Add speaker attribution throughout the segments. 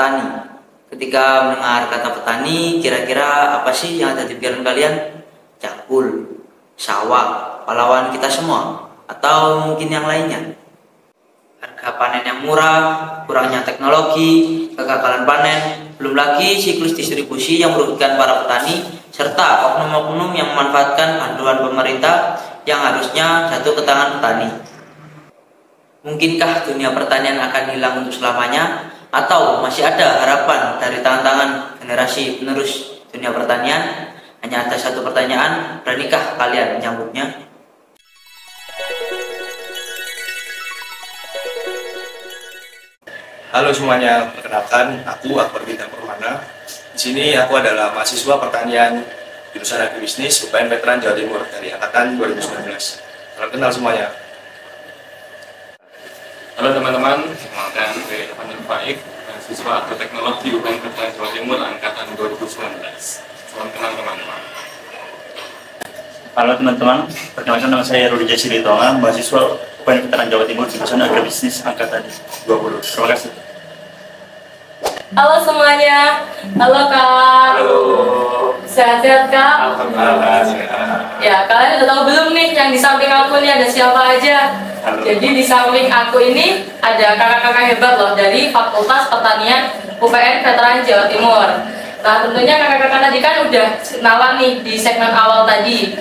Speaker 1: petani. Ketika mendengar kata petani, kira-kira apa sih yang ada di pikiran kalian? Cakul, sawah, pahlawan kita semua, atau mungkin yang lainnya? Harga panen yang murah, kurangnya teknologi, kegagalan panen, belum lagi siklus distribusi yang merugikan para petani, serta oknum-oknum yang memanfaatkan bantuan pemerintah yang harusnya jatuh ke tangan petani. Mungkinkah dunia pertanian akan hilang untuk selamanya? Atau masih ada harapan dari tangan-tangan generasi penerus dunia pertanian? Hanya ada satu pertanyaan, beranikah kalian menyambutnya?
Speaker 2: Halo semuanya, perkenalkan aku Akbar Bintang Permana. Di sini aku adalah mahasiswa pertanian jurusan agribisnis UPN Veteran Jawa Timur dari angkatan 2019. Salam kenal semuanya.
Speaker 3: Halo teman-teman, perkenalkan saya Evan Faik, mahasiswa agroteknologi UPN Veteran Jawa Timur angkatan 2019. Salam kenal teman-teman.
Speaker 4: Halo teman-teman, perkenalkan nama saya Rudi Jasiritonga, mahasiswa UPN Veteran Jawa Timur jurusan agribisnis angkatan 20. Terima kasih.
Speaker 5: Halo semuanya, halo Kak.
Speaker 3: Halo.
Speaker 5: Sehat-sehat Kak?
Speaker 3: Alhamdulillah sehat.
Speaker 5: Ya, kalian udah tahu belum nih yang di samping aku ini ada siapa aja?
Speaker 4: Halo.
Speaker 5: Jadi di samping aku ini ada kakak-kakak hebat loh dari Fakultas Pertanian UPN Veteran Jawa Timur. Nah, tentunya kakak-kakak tadi kan udah kenalan nih di segmen awal tadi.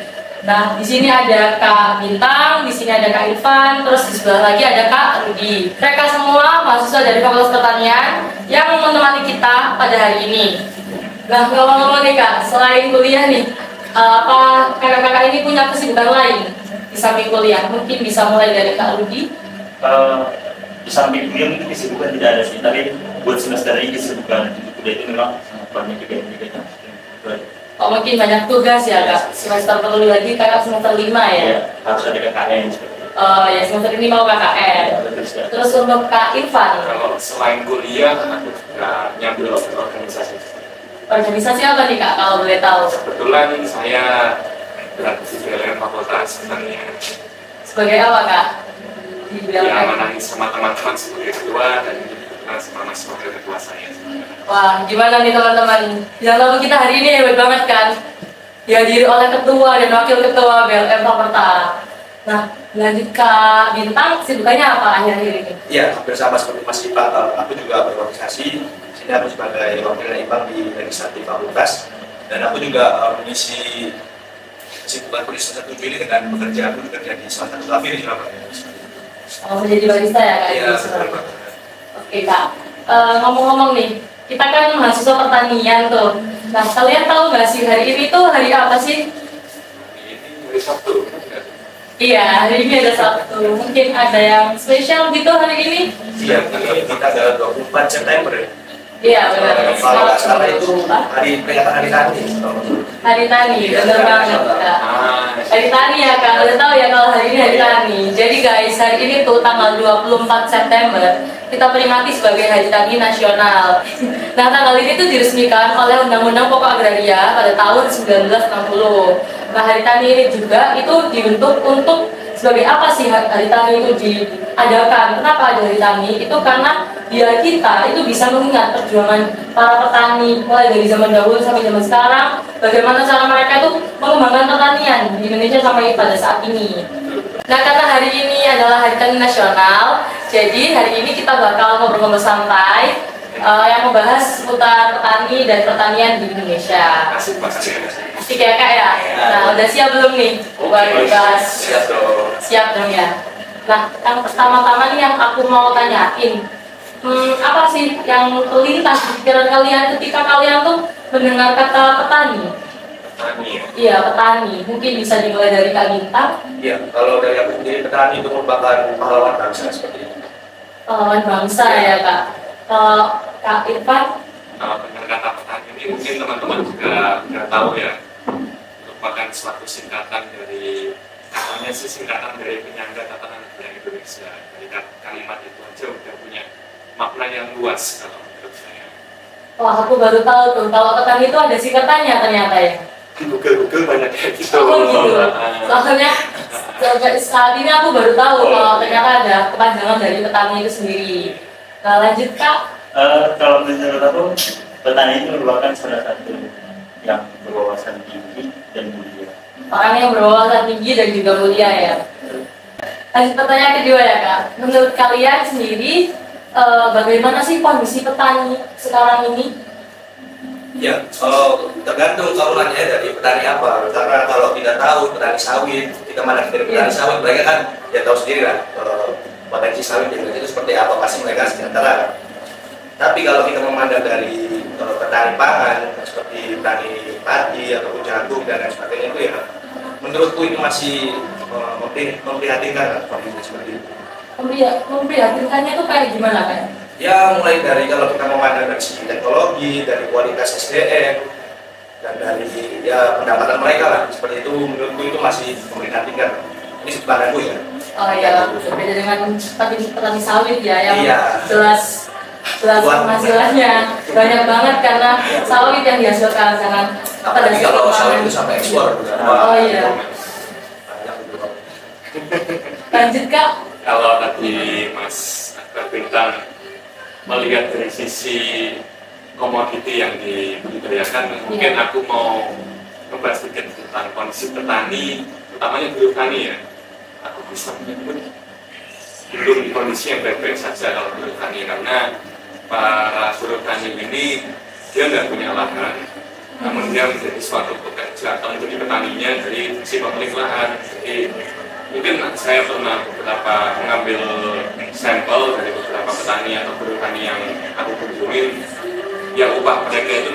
Speaker 5: Nah, di sini ada Kak Bintang, di sini ada Kak Irfan, terus di sebelah lagi ada Kak Rudi. Mereka semua mahasiswa dari Fakultas Pertanian yang menemani kita pada hari ini. Nah, ngomong-ngomong nih Kak, selain kuliah nih, apa kakak-kakak ini punya kesibukan lain di samping kuliah? Mungkin bisa mulai dari Kak Rudi.
Speaker 4: Di samping kuliah mungkin kesibukan tidak ada sih, tapi buat semester ini kesibukan kuliah itu memang banyak juga.
Speaker 5: Oh, mungkin banyak tugas ya Kak. Semester perlu lagi Kakak semester 5 ya?
Speaker 4: Ya, harus ada KKN seperti itu.
Speaker 5: Oh ya, semester ini mau KKN. Terus untuk Kak Irfan,
Speaker 3: Kalau selain kuliah, aku juga nyambil organisasi.
Speaker 5: organisasi apa nih Kak kalau boleh tahu?
Speaker 3: Kebetulan saya berada di BLM Fakultas Pertanian.
Speaker 5: Sebagai apa Kak? Di
Speaker 3: Yang
Speaker 5: BLM.
Speaker 3: menangis sama teman-teman sebagai ketua dan juga sama sebagai ketua saya.
Speaker 5: Wah, gimana nih teman-teman? Yang lalu kita hari ini hebat banget kan? Dihadiri oleh ketua dan wakil ketua BLM Fakultas. Nah, lanjut Kak Bintang, kesibukannya apa akhir-akhir ini?
Speaker 2: Iya, hampir sama seperti Mas Ipang. Aku juga berorganisasi. Di sini aku sebagai wakil Ipang di legislatif fakultas. Dan aku juga mengisi kesibukanku di semester 7 ini dengan bekerja. Aku bekerja di salah satu kafe di Surabaya.
Speaker 5: Oh, menjadi barista ya Kak?
Speaker 2: Iya,
Speaker 5: Di
Speaker 2: betul
Speaker 5: Surabaya.
Speaker 2: banget.
Speaker 5: Oke Kak, ngomong-ngomong nih, kita kan mahasiswa pertanian tuh. Nah, kalian tahu nggak sih hari ini tuh hari apa sih?
Speaker 3: Ini hari Sabtu.
Speaker 5: Iya, hari ini ada Sabtu. Mungkin ada yang spesial gitu hari ini?
Speaker 2: Iya, kita tanggal 24 September.
Speaker 5: Iya, benar.
Speaker 2: Kalau nggak salah itu hari peringatan hari tani.
Speaker 5: Hari Tani, benar banget Kak. Hari Tani ya Kak, udah tahu ya kalau hari ini hari Tani. Jadi guys, hari ini tuh tanggal 24 September kita peringati sebagai Hari Tani Nasional. Nah, tanggal ini tuh diresmikan oleh Undang-Undang Pokok Agraria pada tahun 1960. Nah, Hari Tani ini juga itu dibentuk untuk sebagai apa sih Hari Tani itu diadakan? Kenapa ada Hari Tani? Itu karena biar kita itu bisa mengingat perjuangan para petani mulai dari zaman dahulu sampai zaman sekarang, bagaimana cara mereka itu mengembangkan pertanian di Indonesia sampai pada saat ini. Nah, karena hari ini adalah Hari Tani Nasional, jadi hari ini kita bakal ngobrol-ngobrol santai yang membahas seputar petani dan pertanian di Indonesia.
Speaker 3: Asik banget.
Speaker 5: Asik ya Kak ya? Nah, udah siap belum nih buat dibahas?
Speaker 3: Siap dong.
Speaker 5: Siap dong ya. Nah, yang pertama-tama nih yang aku mau tanyain, apa sih yang terlintas di pikiran kalian ketika kalian tuh mendengar kata petani?
Speaker 3: Petani ya.
Speaker 5: Iya, petani. Mungkin bisa dimulai dari Kak Bintang.
Speaker 2: Iya, kalau dari aku sendiri petani itu merupakan pahlawan bangsa seperti itu.
Speaker 5: Pahlawan bangsa ya Kak. Kalau Kak Irfan,
Speaker 3: Benar kata petani ini mungkin teman-teman juga nggak tahu ya, merupakan suatu singkatan dari, katanya sih singkatan dari penyangga tatanan negara Indonesia. Dari kalimat itu aja udah punya makna yang luas kalau menurut saya.
Speaker 5: wah aku baru tahu tuh kalau petani itu ada singkatannya ternyata ya.
Speaker 3: Di Google banyak kayak gitu.
Speaker 5: Oh gitu. Soalnya sampai saat ini aku baru tahu kalau ternyata ada kepanjangan dari petani itu sendiri. Nah, lanjut Kak.
Speaker 4: Kalau menurut aku, petani itu merupakan salah satu yang berwawasan tinggi dan mulia.
Speaker 5: Orang yang berwawasan tinggi dan juga mulia ya. Lanjut pertanyaan kedua ya Kak. Menurut kalian sendiri, bagaimana sih kondisi petani sekarang ini?
Speaker 2: Ya, tergantung kalau nanya dari petani apa. Karena kalau kita tahu petani sawit, kita mana dari petani sawit, mereka kan ya tahu sendiri lah potensi sawit di Indonesia itu seperti apa, pasti mereka sejahtera. Tapi kalau kita memandang dari petani pangan seperti petani padi ataupun jagung dan lain sebagainya itu ya, menurutku itu masih memprihatinkan kondisi seperti itu.
Speaker 5: Memprihatinkannya itu kayak gimana Kak?
Speaker 2: Ya mulai dari kalau kita memandang dari segi teknologi, dari kualitas SDM, dan dari ya pendapatan mereka lah seperti itu, menurutku itu masih memprihatinkan. Ini pandanganku ya.
Speaker 5: Oh iya, berbeda dengan petani sawit ya, yang
Speaker 2: Iya.
Speaker 5: jelas penghasilannya banyak banget karena sawit yang dihasilkan sangat
Speaker 2: Apalagi kalau sawit itu sampai ekspor.
Speaker 5: Oh iya. Lanjut Kak.
Speaker 3: Kalau tadi Mas Akbar Bintang melihat dari sisi komoditi yang dibudidayakan, mungkin aku mau membahas sedikit tentang kondisi petani, utamanya buruh tani ya. Aku bisa menyebut belum kondisi yang baik-baik saja kalau buruh tani, karena para buruh tani ini dia nggak punya lahan, namun dia menjadi suatu pekerja atau menjadi petaninya dari si pemilik lahan. Jadi mungkin saya pernah mengambil sampel dari beberapa petani atau buruh tani yang aku kunjungin, yang upah mereka itu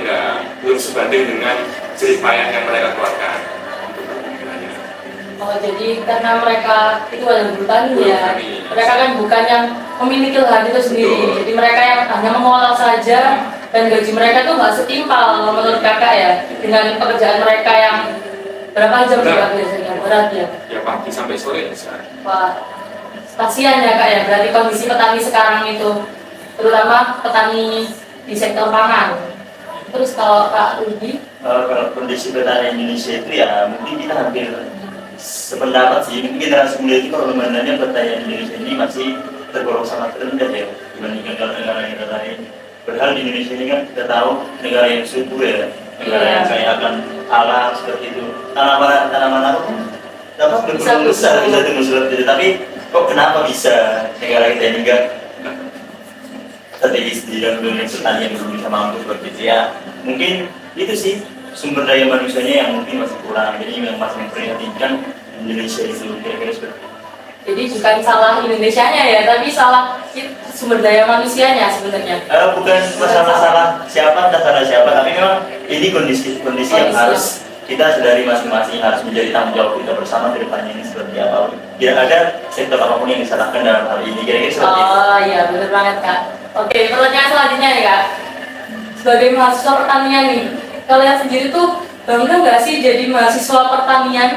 Speaker 3: belum sebanding dengan jerih payah yang mereka keluarkan.
Speaker 5: Oh jadi karena mereka itu adalah buruh tani ya, mereka kan bukan yang memiliki lahan itu sendiri.
Speaker 3: Betul.
Speaker 5: Jadi mereka yang hanya mengolah saja dan gaji mereka itu nggak setimpal menurut kakak ya dengan pekerjaan mereka yang berapa jam juga biasanya berat ya.
Speaker 3: Ya pagi sampai sore bisa.
Speaker 5: Wah, kasihan ya kak ya, berarti kondisi petani sekarang itu, terutama petani di sektor pangan. Terus kalau Kak Rudi?
Speaker 4: Kalau kondisi petani Indonesia itu ya mungkin kita hampir sependapat sih. Mungkin generasi muda itu kalau memandangnya petani Indonesia ini masih tergolong sangat rendah ya dibandingkan negara-negara lain. Padahal di Indonesia ini kan kita tahu negara yang subur ya, negara yang kaya akan alam seperti itu. Tanaman apa pun dapat berkembang besar, bisa tumbuh seperti itu. Tapi kok kenapa bisa negara kita ini enggak strategis di dalam dunia pertanian belum bisa mampu seperti itu ya? Mungkin itu sih sumber daya manusianya yang mungkin masih kurang, jadi yang masih memprihatinkan Indonesia itu kira-kira seperti itu.
Speaker 5: Jadi bukan salah Indonesianya ya, tapi salah sumber daya manusianya sebenarnya.
Speaker 4: Bukan masalah siapa dan salah siapa, tapi memang ini kondisi yang harus kita sadari masing-masing, harus menjadi tanggung jawab kita bersama ke depannya ini seperti apa. Tidak ada sektor apapun yang disalahkan dalam hal ini, kira-kira seperti itu.
Speaker 5: Oh iya, benar banget Kak. Oke, pertanyaan selanjutnya nih Kak. Sebagai mahasiswa pertanian nih, kalian sendiri tuh bangga nggak sih jadi mahasiswa pertanian?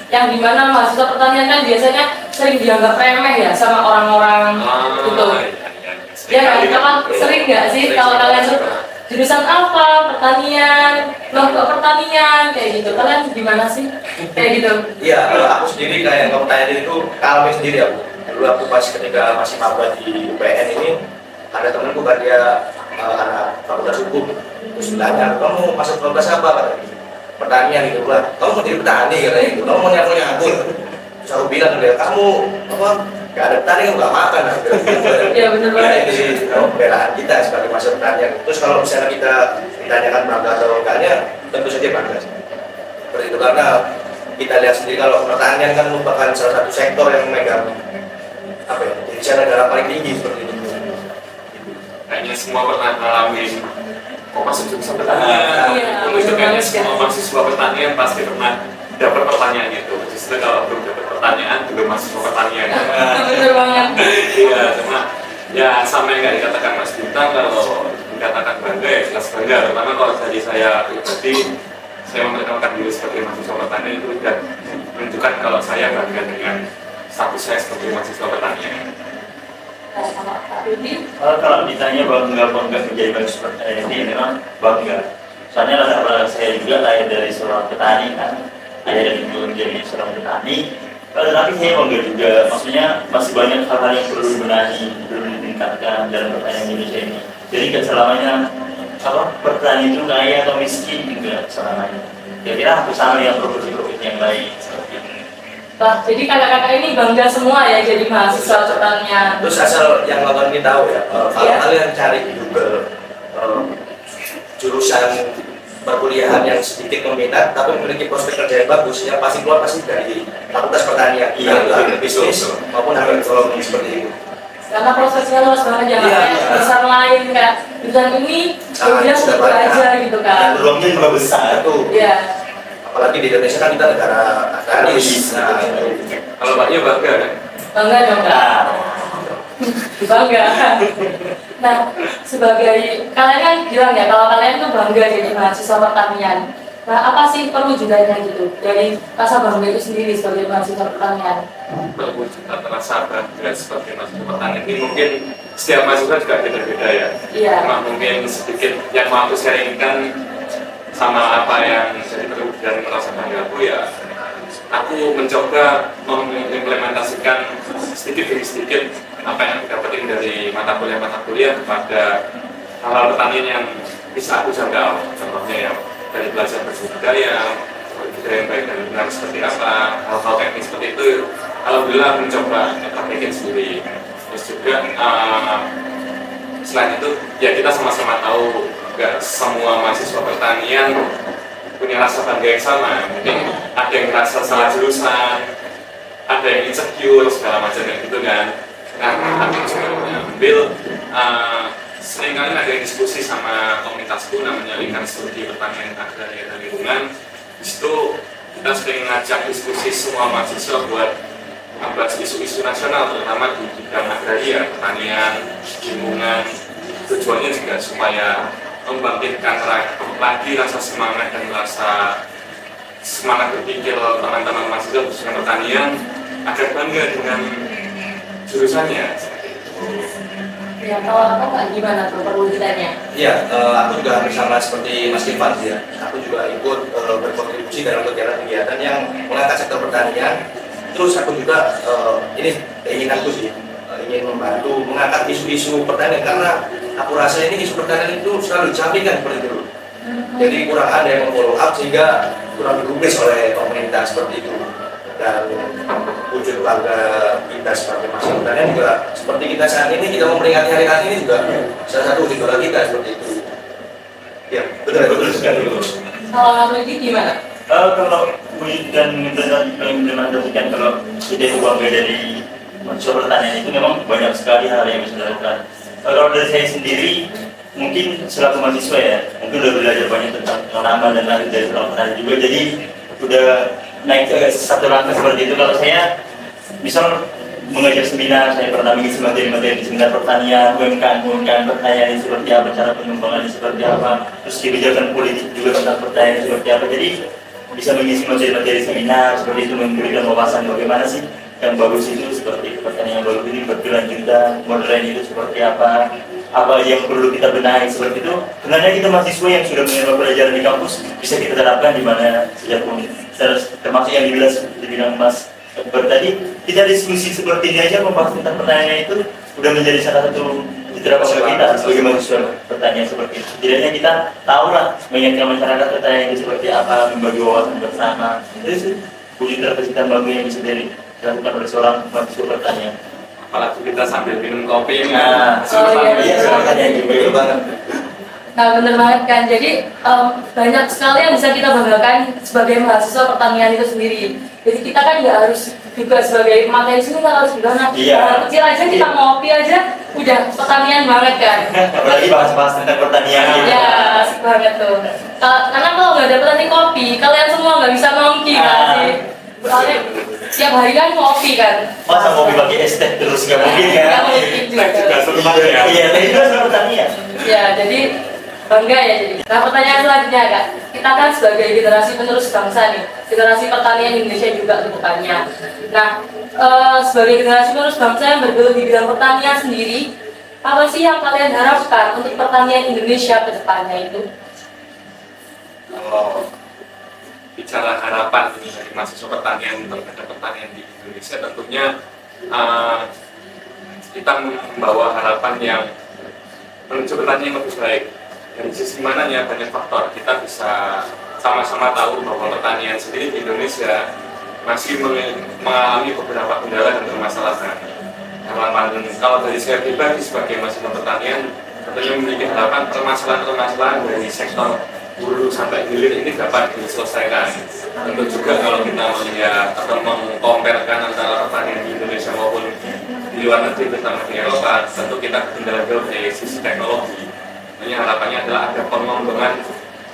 Speaker 5: Yang dimana mahasiswa pertanian kan biasanya sering dianggap remeh ya sama orang-orang gitu. Ya kan, sering nggak sih kalau kalian jurusan apa, pertanian, loh kok pertanian, kayak gitu. Kalian gimana sih? Kayak gitu.
Speaker 2: Iya, kalau aku sendiri kayak yang kamu tanya itu kalem sendiri aku. Dulu aku pas ketika masih maba di UPN ini, ada temanku kan dia anak fakultas hukum. Terus ditanya, kamu masuk fakultas apa? Katanya, pertanian gitu lah. Kamu mau jadi petani katanya gitu. Kamu mau nyakur. Terus aku bilang dia, kamu apa? Gak ada petani kamu gak makan.
Speaker 5: Iya benar banget.
Speaker 2: Ini pembelaan kita sebagai mahasiswa pertanian. Terus kalau misalnya kita ditanyakan bangga atau enggaknya, tentu saja bangga. Seperti itu karena kita lihat sendiri kalau pertanian kan merupakan salah satu sektor yang memegang apa ya, Indonesia negara paling tinggi seperti itu.
Speaker 3: Kayaknya semua pernah ngalamin kok masuk jurusan pertanian.
Speaker 5: Iya,
Speaker 3: Itu kayaknya semua mahasiswa pertanian pasti pernah dapat pertanyaan itu. Justru kalau belum dapat pertanyaan belum mahasiswa pertanian.
Speaker 5: Benar banget.
Speaker 3: Iya, cuma ya sama yang nggak dikatakan Mas Bintang, kalau dikatakan bangga ya jelas bangga. Terutama kalau dari saya pribadi, saya memperkenalkan diri sebagai mahasiswa pertanian itu sudah menunjukkan kalau saya bangga dengan status saya sebagai mahasiswa pertanian.
Speaker 4: Kalau ditanya bangga menjadi mahasiswa pertanian ini memang bangga. Soalnya latar belakang saya juga lahir dari seorang petani kan, ayah dan ibu menjadi seorang petani. Tapi saya bangga juga, maksudnya masih banyak hal-hal yang perlu dibenahi, perlu meningkatkan dalam pertanian Indonesia ini. Jadi nggak selamanya pertanian itu kaya atau miskin, juga selamanya. Kira-kira aku sama yang profesi-profesi yang lain seperti ini.
Speaker 5: Wah, jadi kakak-kakak ini bangga semua ya jadi mahasiswa pertanian.
Speaker 2: Terus asal yang nonton kita tahu ya, kalau kalian cari di Google jurusan perkuliahan yang sedikit meminat tapi memiliki prospek kerja yang bagus, yang pasti keluar pasti dari Fakultas Pertanian, bisnis maupun agroekologi seperti itu.
Speaker 5: Karena prosesnya luas banget ya, kayak jurusan lain kayak jurusan ini dia buku aja gitu kan.
Speaker 4: Peluangnya juga besar tuh.
Speaker 5: Iya.
Speaker 2: Apalagi di Indonesia kan kita negara agraris. Nah,
Speaker 3: Kalau Mbaknya bangga kan?
Speaker 5: Bangga dong kak. Bangga. Nah, sebagai kalian kan bilang ya kalau kalian tuh bangga jadi mahasiswa pertanian. Nah, apa sih perwujudannya gitu dari rasa bangga itu sendiri sebagai mahasiswa pertanian?
Speaker 3: Perwujudan rasa bangga sebagai mahasiswa pertanian ini mungkin setiap mahasiswa juga beda-beda ya.
Speaker 5: Iya.
Speaker 3: Cuma mungkin sedikit yang mau aku sharingkan sama apa yang jadi perwujudan merasa bangga aku ya. Aku mencoba mengimplementasikan sedikit demi sedikit apa yang aku dapetin dari mata kuliah kepada hal-hal pertanian yang bisa aku jangkau. Contohnya ya dari belajar berbudaya, budaya yang baik dan benar seperti apa, hal-hal teknis seperti itu. Alhamdulillah mencoba praktekin sendiri. Terus juga selain itu ya kita sama-sama tahu nggak semua mahasiswa pertanian punya rasa bangga yang sama. Mungkin ada yang merasa salah jurusan, ada yang insecure segala macam yang gitu kan. Nah, aku juga mengambil seringkali ada yang diskusi sama komunitasku namanya Lingkar Studi Pertanian Agraria dan Lingkungan. Di situ kita sering ngajak diskusi semua mahasiswa buat membahas isu-isu nasional terutama di bidang agraria, pertanian, lingkungan. Tujuannya juga supaya membangkitkan lagi rasa semangat dan rasa semangat berpikir teman-teman mahasiswa khususnya pertanian agar bangga dengan jurusannya.
Speaker 5: Ya, kalau aku nggak gimana tuh perwujudannya?
Speaker 2: Iya, aku juga bersama seperti Mas Irfan ya. Aku juga ikut berkontribusi dalam kegiatan-kegiatan yang mengangkat sektor pertanian. Terus aku juga ini keinginanku sih, ingin membantu mengangkat isu-isu pertanian karena aku rasa ini isu pertanian itu selalu disampingkan seperti itu. Jadi kurang ada yang follow up sehingga kurang digubris oleh pemerintah seperti itu. Dan wujud bangga kita sebagai mahasiswa pertanian juga seperti kita saat ini kita memperingati hari tani ini juga salah satu wujud bangga kita seperti itu. Ya, betul sekali.
Speaker 5: Kalau Rudi gimana?
Speaker 4: Kalau wujudkan mengimplementasikan kalau kita itu bangga dari mahasiswa pertanian itu memang banyak sekali hal yang bisa dilakukan. Kalau dari saya sendiri mungkin selaku mahasiswa ya, mungkin udah belajar banyak tentang tanaman dan lain dari seorang petani juga, jadi udah naik ke satu langkah seperti itu. Kalau saya misal mengajar seminar, saya pernah mengisi materi-materi di seminar pertanian, UMKM pertanian seperti apa, cara pengembangannya seperti apa, terus kebijakan politik juga tentang pertanian seperti apa. Jadi bisa mengisi materi-materi seminar seperti itu, memberikan wawasan bagaimana sih yang bagus itu, seperti pertanian yang bagus ini berkelanjutan, modern itu seperti apa yang perlu kita benahi seperti itu. Sebenarnya kita mahasiswa yang sudah menerima pelajaran di kampus bisa kita terapkan di mana sejak termasuk yang dibilang Mas Akbar tadi, kita diskusi seperti ini aja membahas tentang pertanian itu udah menjadi salah satu citra bangga kita sebagai mahasiswa pertanian seperti itu. Setidaknya kita tahu lah mengingatkan masyarakat pertanian itu seperti apa, membagi wawasan bersama. Itu wujud terkesitan bangga yang bisa dilakukan oleh seorang mahasiswa pertanian.
Speaker 3: Apalagi kita sambil minum kopi
Speaker 4: pertanian juga banget.
Speaker 5: Nah, bener banget kan. Jadi banyak sekali yang bisa kita banggakan sebagai mahasiswa pertanian itu sendiri. Jadi kita kan nggak harus juga sebagai materi sini nggak harus gimana.
Speaker 4: Iya.
Speaker 5: Kecil aja kita ngopi aja udah pertanian banget kan.
Speaker 4: Apalagi bahas-bahas tentang pertanian.
Speaker 5: Ya, asik banget tuh. Karena kalau nggak ada petani kopi, kalian semua nggak bisa nongki kan sih. Soalnya tiap hari kan ngopi kan.
Speaker 4: Masa ngopi pakai es teh terus nggak mungkin kan?
Speaker 5: Nggak mungkin juga.
Speaker 4: Iya, tadi juga sama pertanian.
Speaker 5: Ya, jadi bangga ya jadi. Nah, pertanyaan selanjutnya Kak, kita kan sebagai generasi penerus bangsa nih, generasi pertanian Indonesia juga rujukannya. Nah, sebagai generasi penerus bangsa yang bergelut di bidang pertanian sendiri, apa sih yang kalian harapkan untuk pertanian Indonesia ke depannya itu?
Speaker 3: Kalau bicara harapan dari mahasiswa pertanian terhadap pertanian di Indonesia, tentunya kita membawa harapan yang menuju petani yang lebih baik. Dari sisi mananya banyak faktor, kita bisa sama-sama tahu bahwa pertanian sendiri di Indonesia masih mengalami beberapa kendala dan permasalahan. Kalau dari saya pribadi sebagai mahasiswa pertanian, tentunya memiliki harapan permasalahan-permasalahan dari sektor hulu sampai hilir ini dapat diselesaikan. Tentu juga kalau kita melihat atau mengkomparkan antara pertanian di Indonesia maupun di luar negeri, terutama di Eropa, tentu kita kendala jauh dari sisi teknologi. Hanya harapannya adalah ada pengembangan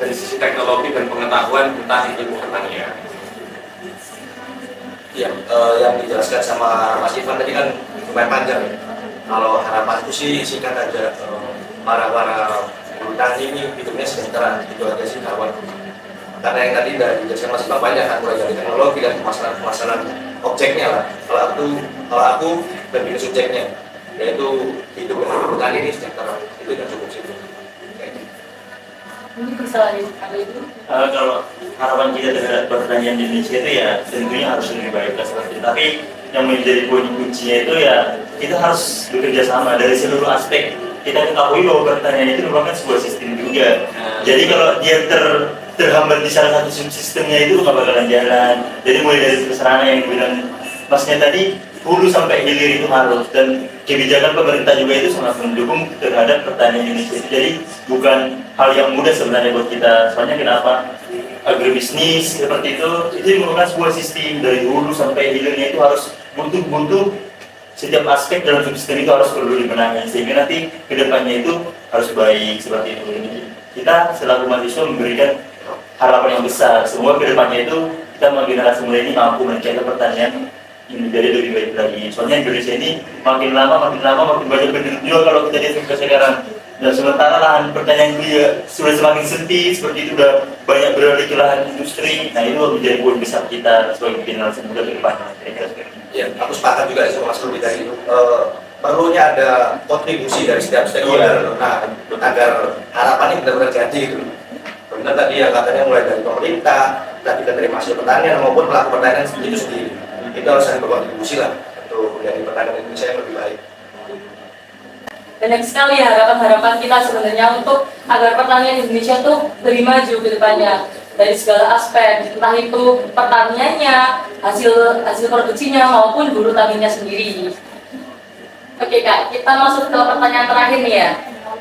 Speaker 3: dari sisi teknologi dan pengetahuan tentang ilmu pertanian.
Speaker 2: Ya, yang dijelaskan sama Mas Ivan tadi kan lumayan panjang. Kalau harapanku sih singkat aja, para buruh tani ini hidupnya sejahtera, itu aja sih harapan. Karena yang tadi dari dijelaskan Mas Ivan banyak kan, mulai dari teknologi dan permasalahan objeknya lah. Kalau aku lebih ke subjeknya, yaitu hidup dengan buruh tani ini sejahtera, itu udah cukup sih.
Speaker 5: Mungkin bisa ada itu.
Speaker 4: Kalau harapan kita terhadap pertanian di Indonesia itu ya tentunya harus lebih baik lah seperti itu. Tapi yang menjadi poin kuncinya itu ya kita harus bekerja sama dari seluruh aspek. Kita ketahui bahwa pertanian itu merupakan sebuah sistem juga. Jadi kalau dia terhambat di salah satu subsistemnya itu nggak bakalan jalan. Jadi mulai dari sarana yang dibilang Masnya tadi, hulu sampai hilir itu harus, dan kebijakan pemerintah juga itu sangat mendukung terhadap pertanian Indonesia. Jadi bukan hal yang mudah sebenarnya buat kita. Soalnya kenapa? Agribisnis seperti itu merupakan sebuah sistem dari hulu sampai hilirnya itu harus butuh setiap aspek dalam subsistem itu harus perlu dibenahi, sehingga nanti kedepannya itu harus baik seperti itu. Kita selaku mahasiswa memberikan harapan yang besar, semoga kedepannya itu kita generasi muda ini mampu mencetak pertanian yang menjadi lebih baik lagi. Soalnya Indonesia ini makin lama makin banyak penduduk juga kalau kita lihat sampai sekarang. Dan sementara lahan pertanian itu sudah semakin sempit, seperti itu udah banyak beralih ke lahan industri. Nah itu menjadi poin besar kita sebagai generasi muda ke depan.
Speaker 2: Ya, aku sepakat juga sama Mas Rudy tadi. Perlunya ada kontribusi dari setiap stakeholder. Nah, agar harapannya benar-benar jadi gitu. Benar tadi ya katanya mulai dari pemerintah, tadi dari mahasiswa pertanian maupun pelaku pertanian itu sendiri. Kita harus saling berkontribusi lah untuk menjadi pertanian Indonesia yang lebih baik.
Speaker 5: Banyak sekali harapan-harapan kita sebenarnya untuk agar pertanian Indonesia tuh lebih maju ke depannya dari segala aspek, entah itu pertaniannya, hasil produksinya maupun buruh taninya sendiri. Oke Kak, kita masuk ke pertanyaan terakhir nih ya.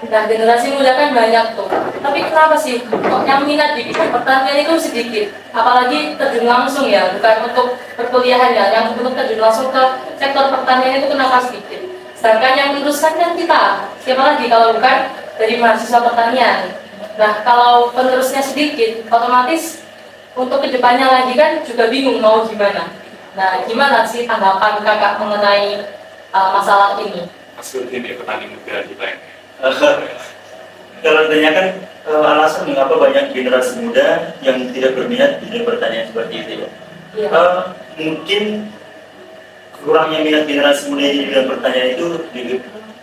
Speaker 5: Nah, generasi muda kan banyak tuh, tapi kenapa sih kok yang minat di bidang pertanian itu sedikit? Apalagi terjun langsung ya, bukan untuk perkuliahan ya, yang untuk terjun langsung ke sektor pertanian itu kenapa sedikit? Sedangkan yang meneruskan kan kita, siapa lagi kalau bukan dari mahasiswa pertanian. Nah, kalau penerusnya sedikit, otomatis untuk kedepannya lagi kan juga bingung mau gimana. Nah, gimana sih tanggapan kakak mengenai masalah ini?
Speaker 3: Mas Rudy ini petani muda kita ini.
Speaker 4: Kalau ditanyakan alasan mengapa banyak generasi muda yang tidak berminat di dunia pertanian seperti itu ya.
Speaker 5: Iya.
Speaker 4: Mungkin kurangnya minat generasi muda di bidang pertanian itu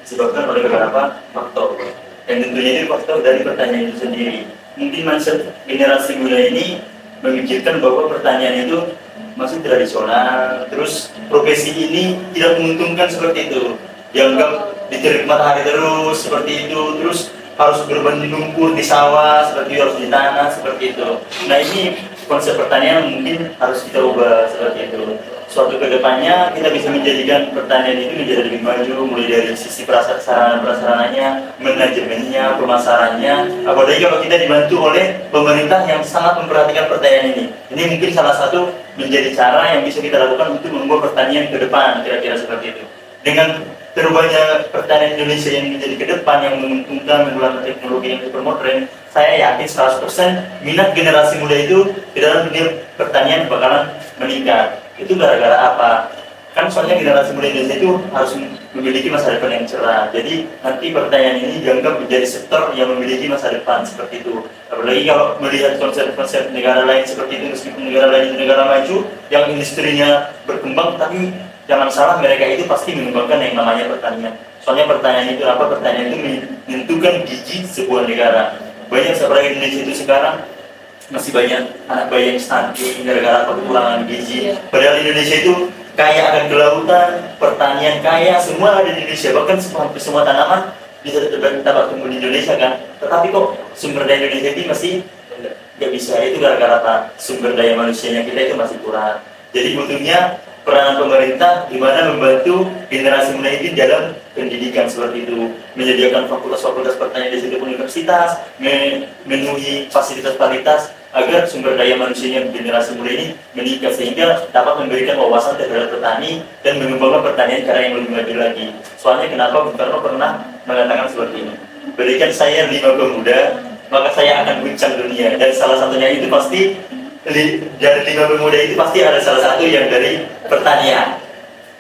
Speaker 4: disebabkan oleh beberapa faktor. Yang tentunya itu faktor dari pertanian itu sendiri. Mungkin mindset generasi muda ini memikirkan bahwa pertanian itu masih tradisional, terus profesi ini tidak menguntungkan seperti itu. Dianggap diterik matahari terus seperti itu, terus harus berbanding lumpur di sawah, seperti itu, harus di tanah seperti itu. Nah ini konsep pertanian mungkin harus kita ubah seperti itu. Suatu kedepannya kita bisa menjadikan pertanian itu menjadi lebih maju, mulai dari sisi prasarananya, manajemennya, pemasarannya. Apalagi kalau kita dibantu oleh pemerintah yang sangat memperhatikan pertanian ini. Ini mungkin salah satu menjadi cara yang bisa kita lakukan untuk membuat pertanian ke depan, kira-kira seperti itu. Dengan terubahnya pertanian Indonesia yang menjadi ke depan, yang menguntungkan menggunakan teknologi yang super modern, saya yakin 100% minat generasi muda itu di dalam dunia pertanian bakalan meningkat. Itu gara-gara apa? Kan soalnya generasi muda Indonesia itu harus memiliki masa depan yang cerah. Jadi nanti pertanian ini dianggap menjadi sektor yang memiliki masa depan seperti itu. Apalagi kalau melihat konsep-konsep negara lain seperti itu, meskipun negara lain itu negara maju yang industrinya berkembang, tapi jangan salah, mereka itu pasti mengembangkan yang namanya pertanian. Soalnya pertanian itu apa? Pertanian itu menentukan gigi sebuah negara. Banyak seperti Indonesia itu sekarang masih banyak anak bayi yang stunting gara-gara kekurangan gizi. Padahal Indonesia itu kaya akan kelautan, pertanian kaya, semua ada di Indonesia, bahkan semua tanaman bisa dapat tumbuh di Indonesia kan. Tetapi kok sumber daya Indonesia ini masih nggak bisa, itu gara-gara apa? Sumber daya manusianya kita itu masih kurang. Jadi butuhnya peranan pemerintah di mana membantu generasi muda ini dalam pendidikan seperti itu, menyediakan fakultas-fakultas pertanian di setiap universitas, memenuhi fasilitas agar sumber daya manusianya generasi muda ini meningkat sehingga dapat memberikan wawasan terhadap petani dan mengembangkan pertanian cara yang lebih maju lagi. Soalnya kenapa Bung Karno pernah mengatakan seperti ini, berikan saya 5 pemuda maka saya akan guncang dunia, dan salah satunya itu pasti dari 5 pemuda itu pasti ada salah satu yang dari pertanian.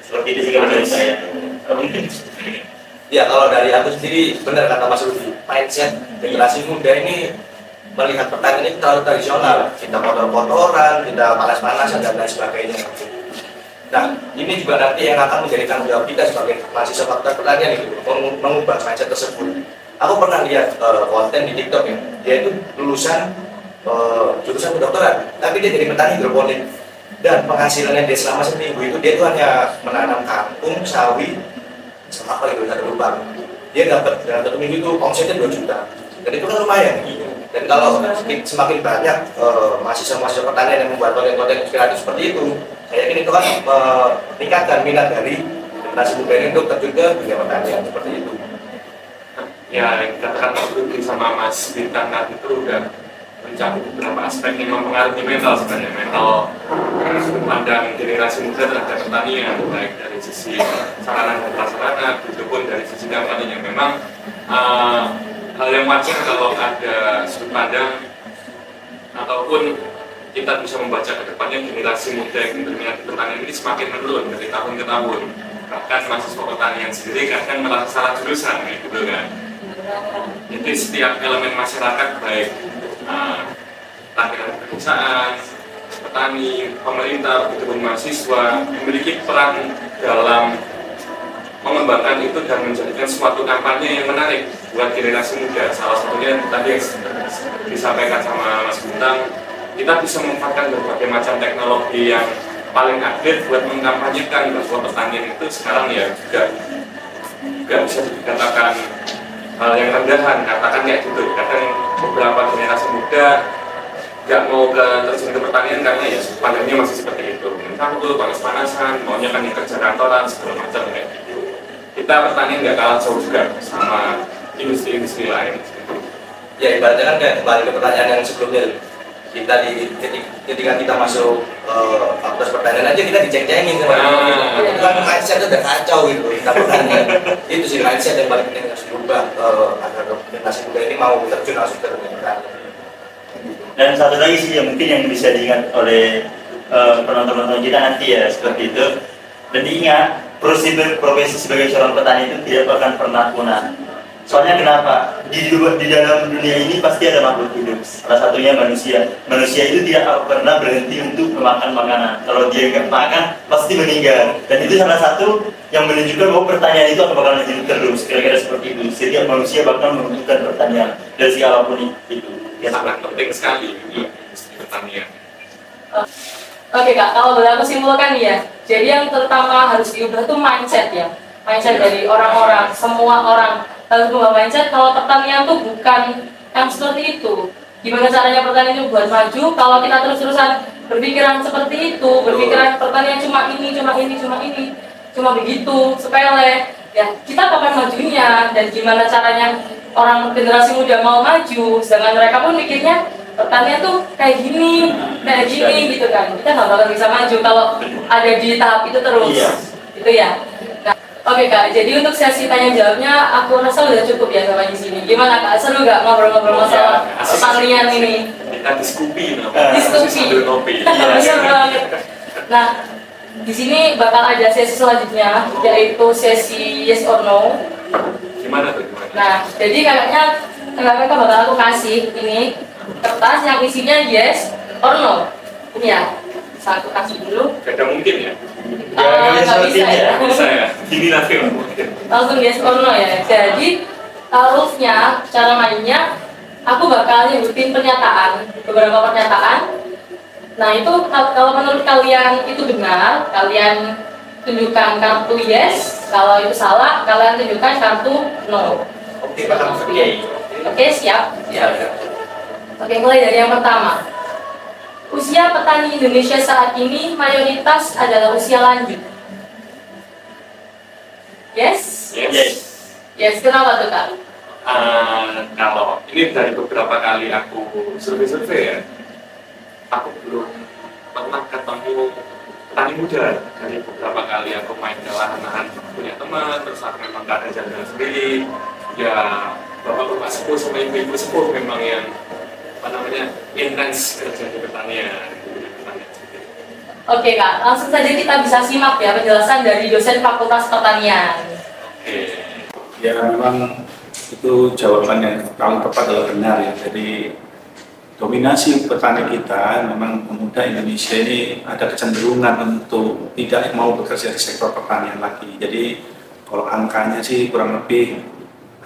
Speaker 4: Seperti itu sih kalau dari saya.
Speaker 2: Ya, kalau dari aku sendiri benar kata Mas Rudi, mindset generasi muda ini melihat pertanian ini terlalu tradisional, kita kotor-kotoran, kita panas-panasan dan lain sebagainya. Nah, ini juga nanti yang akan menjadi tanggung jawab kita sebagai mahasiswa fakultas pertanian itu mengubah mindset tersebut. Aku pernah lihat konten di TikTok ya, dia itu lulusan jurusan kedokteran, tapi dia jadi petani hidroponik, dan penghasilannya dia selama seminggu itu dia tuh hanya menanam kangkung, sawi, sama apa gitu, satu lubang. Dia dapat dalam 1 minggu itu omsetnya 2 juta, dan itu kan lumayan. Dan kalau semakin banyak mahasiswa-mahasiswa pertanian yang membuat konten-konten inspiratif seperti itu, saya yakin itu kan meningkatkan minat dari generasi muda ini untuk terjun ke dunia pertanian seperti itu.
Speaker 3: Ya, yang dikatakan Mas Rudi sama Mas Bintang tadi itu udah mencakup beberapa aspek yang mempengaruhi mental sebenarnya, mental sudut pandang generasi muda terhadap pertanian, baik dari sisi sarana dan prasarana, pun dari sisi kampanye. Memang hal yang wajar kalau ada sudut pandang ataupun kita bisa membaca ke depannya generasi muda yang berminat di pertanian ini semakin menurun dari tahun ke tahun. Bahkan mahasiswa pertanian sendiri kadang merasa salah jurusan, gitu kan. Jadi setiap elemen masyarakat baik latihan perusahaan, petani, pemerintah, begitu mahasiswa memiliki peran dalam mengembangkan itu dan menjadikan suatu kampanye yang menarik buat generasi muda. Salah satunya tadi yang disampaikan sama Mas Bintang, kita bisa memanfaatkan berbagai macam teknologi yang paling update buat mengkampanyekan bahwa pertanian itu sekarang ya juga bisa dikatakan hal yang rendahan, katakan kayak gitu. Kadang beberapa generasi muda nggak mau terjun ke pertanian karena ya pandangnya masih seperti itu, takut, panas-panasan, maunya kan yang kerja kantoran segala macam kayak gitu. Kita pertanian nggak kalah jauh juga sama industri-industri lain.
Speaker 2: Ya ibaratnya kan kayak kembali ke pertanyaan yang sebelumnya, kita ketika kita masuk fakultas pertanian aja kita diceng-cengin sama itu kan mindset udah kacau gitu kita pertanian. Itu sih mindset yang paling penting harus diubah agar generasi muda ini mau terjun langsung ke dunia pertanian.
Speaker 4: Dan satu lagi sih yang mungkin yang bisa diingat oleh penonton-penonton kita nanti ya seperti itu. Dan diingat profesi sebagai seorang petani itu tidak akan pernah punah. Soalnya kenapa? Di dalam dunia ini pasti ada makhluk hidup. Salah satunya manusia. Manusia itu tidak pernah berhenti untuk memakan makanan. Kalau dia nggak makan, pasti meninggal. Dan itu salah satu yang menunjukkan bahwa pertanian itu akan bakalan hidup terus. Kira-kira seperti itu. Setiap manusia bakal membutuhkan pertanian dari siapapun itu.
Speaker 3: Ya, sangat penting sekali industri pertanian.
Speaker 5: Oke Kak, kalau boleh aku simpulkan ya. Jadi yang terutama harus diubah itu mindset ya. Mindset dari orang-orang, semua orang harus mengubah mindset kalau pertanian tuh bukan yang seperti itu. Gimana caranya pertanian itu buat maju kalau kita terus-terusan berpikiran seperti itu, berpikiran pertanian cuma begitu, sepele. Ya, kita kapan majunya dan gimana caranya orang generasi muda mau maju, sedangkan mereka pun mikirnya pertanian tuh kayak gini gitu kan. Kita nggak bakal bisa maju kalau ada di tahap itu terus. Itu ya. Oke Kak, jadi untuk sesi tanya jawabnya aku rasa udah cukup ya sampai di sini. Gimana Kak? Seru gak ngobrol-ngobrol masalah pertanian ini?
Speaker 3: Kita diskusi
Speaker 5: Diskusi. Benar banget. Nah, di sini bakal ada sesi selanjutnya yaitu sesi yes or no.
Speaker 3: Gimana tuh?
Speaker 5: Nah, jadi kakaknya bakal aku kasih ini kertas yang isinya yes or no. Ini ya. Bisa aku kasih dulu.
Speaker 3: Gak ada mungkin ya?
Speaker 5: Nggak bisa ya.
Speaker 3: Bisa ya? Diminati lah mungkin.
Speaker 5: Langsung yes or no ya. Jadi rules-nya, cara mainnya, aku bakal nyebutin pernyataan, beberapa pernyataan. Nah itu kalau menurut kalian itu benar, kalian tunjukkan kartu yes. Kalau itu salah, kalian tunjukkan kartu no.
Speaker 2: Oke, paham.
Speaker 5: Oke, siap.
Speaker 2: Ya.
Speaker 5: Oke, mulai dari yang pertama. Usia petani Indonesia saat ini mayoritas adalah usia lanjut. Yes?
Speaker 3: Yes.
Speaker 5: Yes, kenapa tuh Kak?
Speaker 3: Kalau ini dari beberapa kali aku survei-survei ya, aku belum pernah ketemu petani muda. Dari beberapa kali aku main ke lahan-lahan punya teman, terus aku memang gak ada jalan sendiri. Ya, bapak-bapak sepuh sama ibu-ibu sepuh memang yang intens kerja di pertanian.
Speaker 5: Oke Kak, langsung saja kita bisa simak ya penjelasan dari dosen Fakultas Pertanian.
Speaker 3: Oke.
Speaker 6: Ya memang itu jawaban yang paling tepat adalah benar ya. Jadi dominasi petani kita memang pemuda Indonesia ini ada kecenderungan untuk tidak mau bekerja di sektor pertanian lagi. Jadi kalau angkanya sih kurang lebih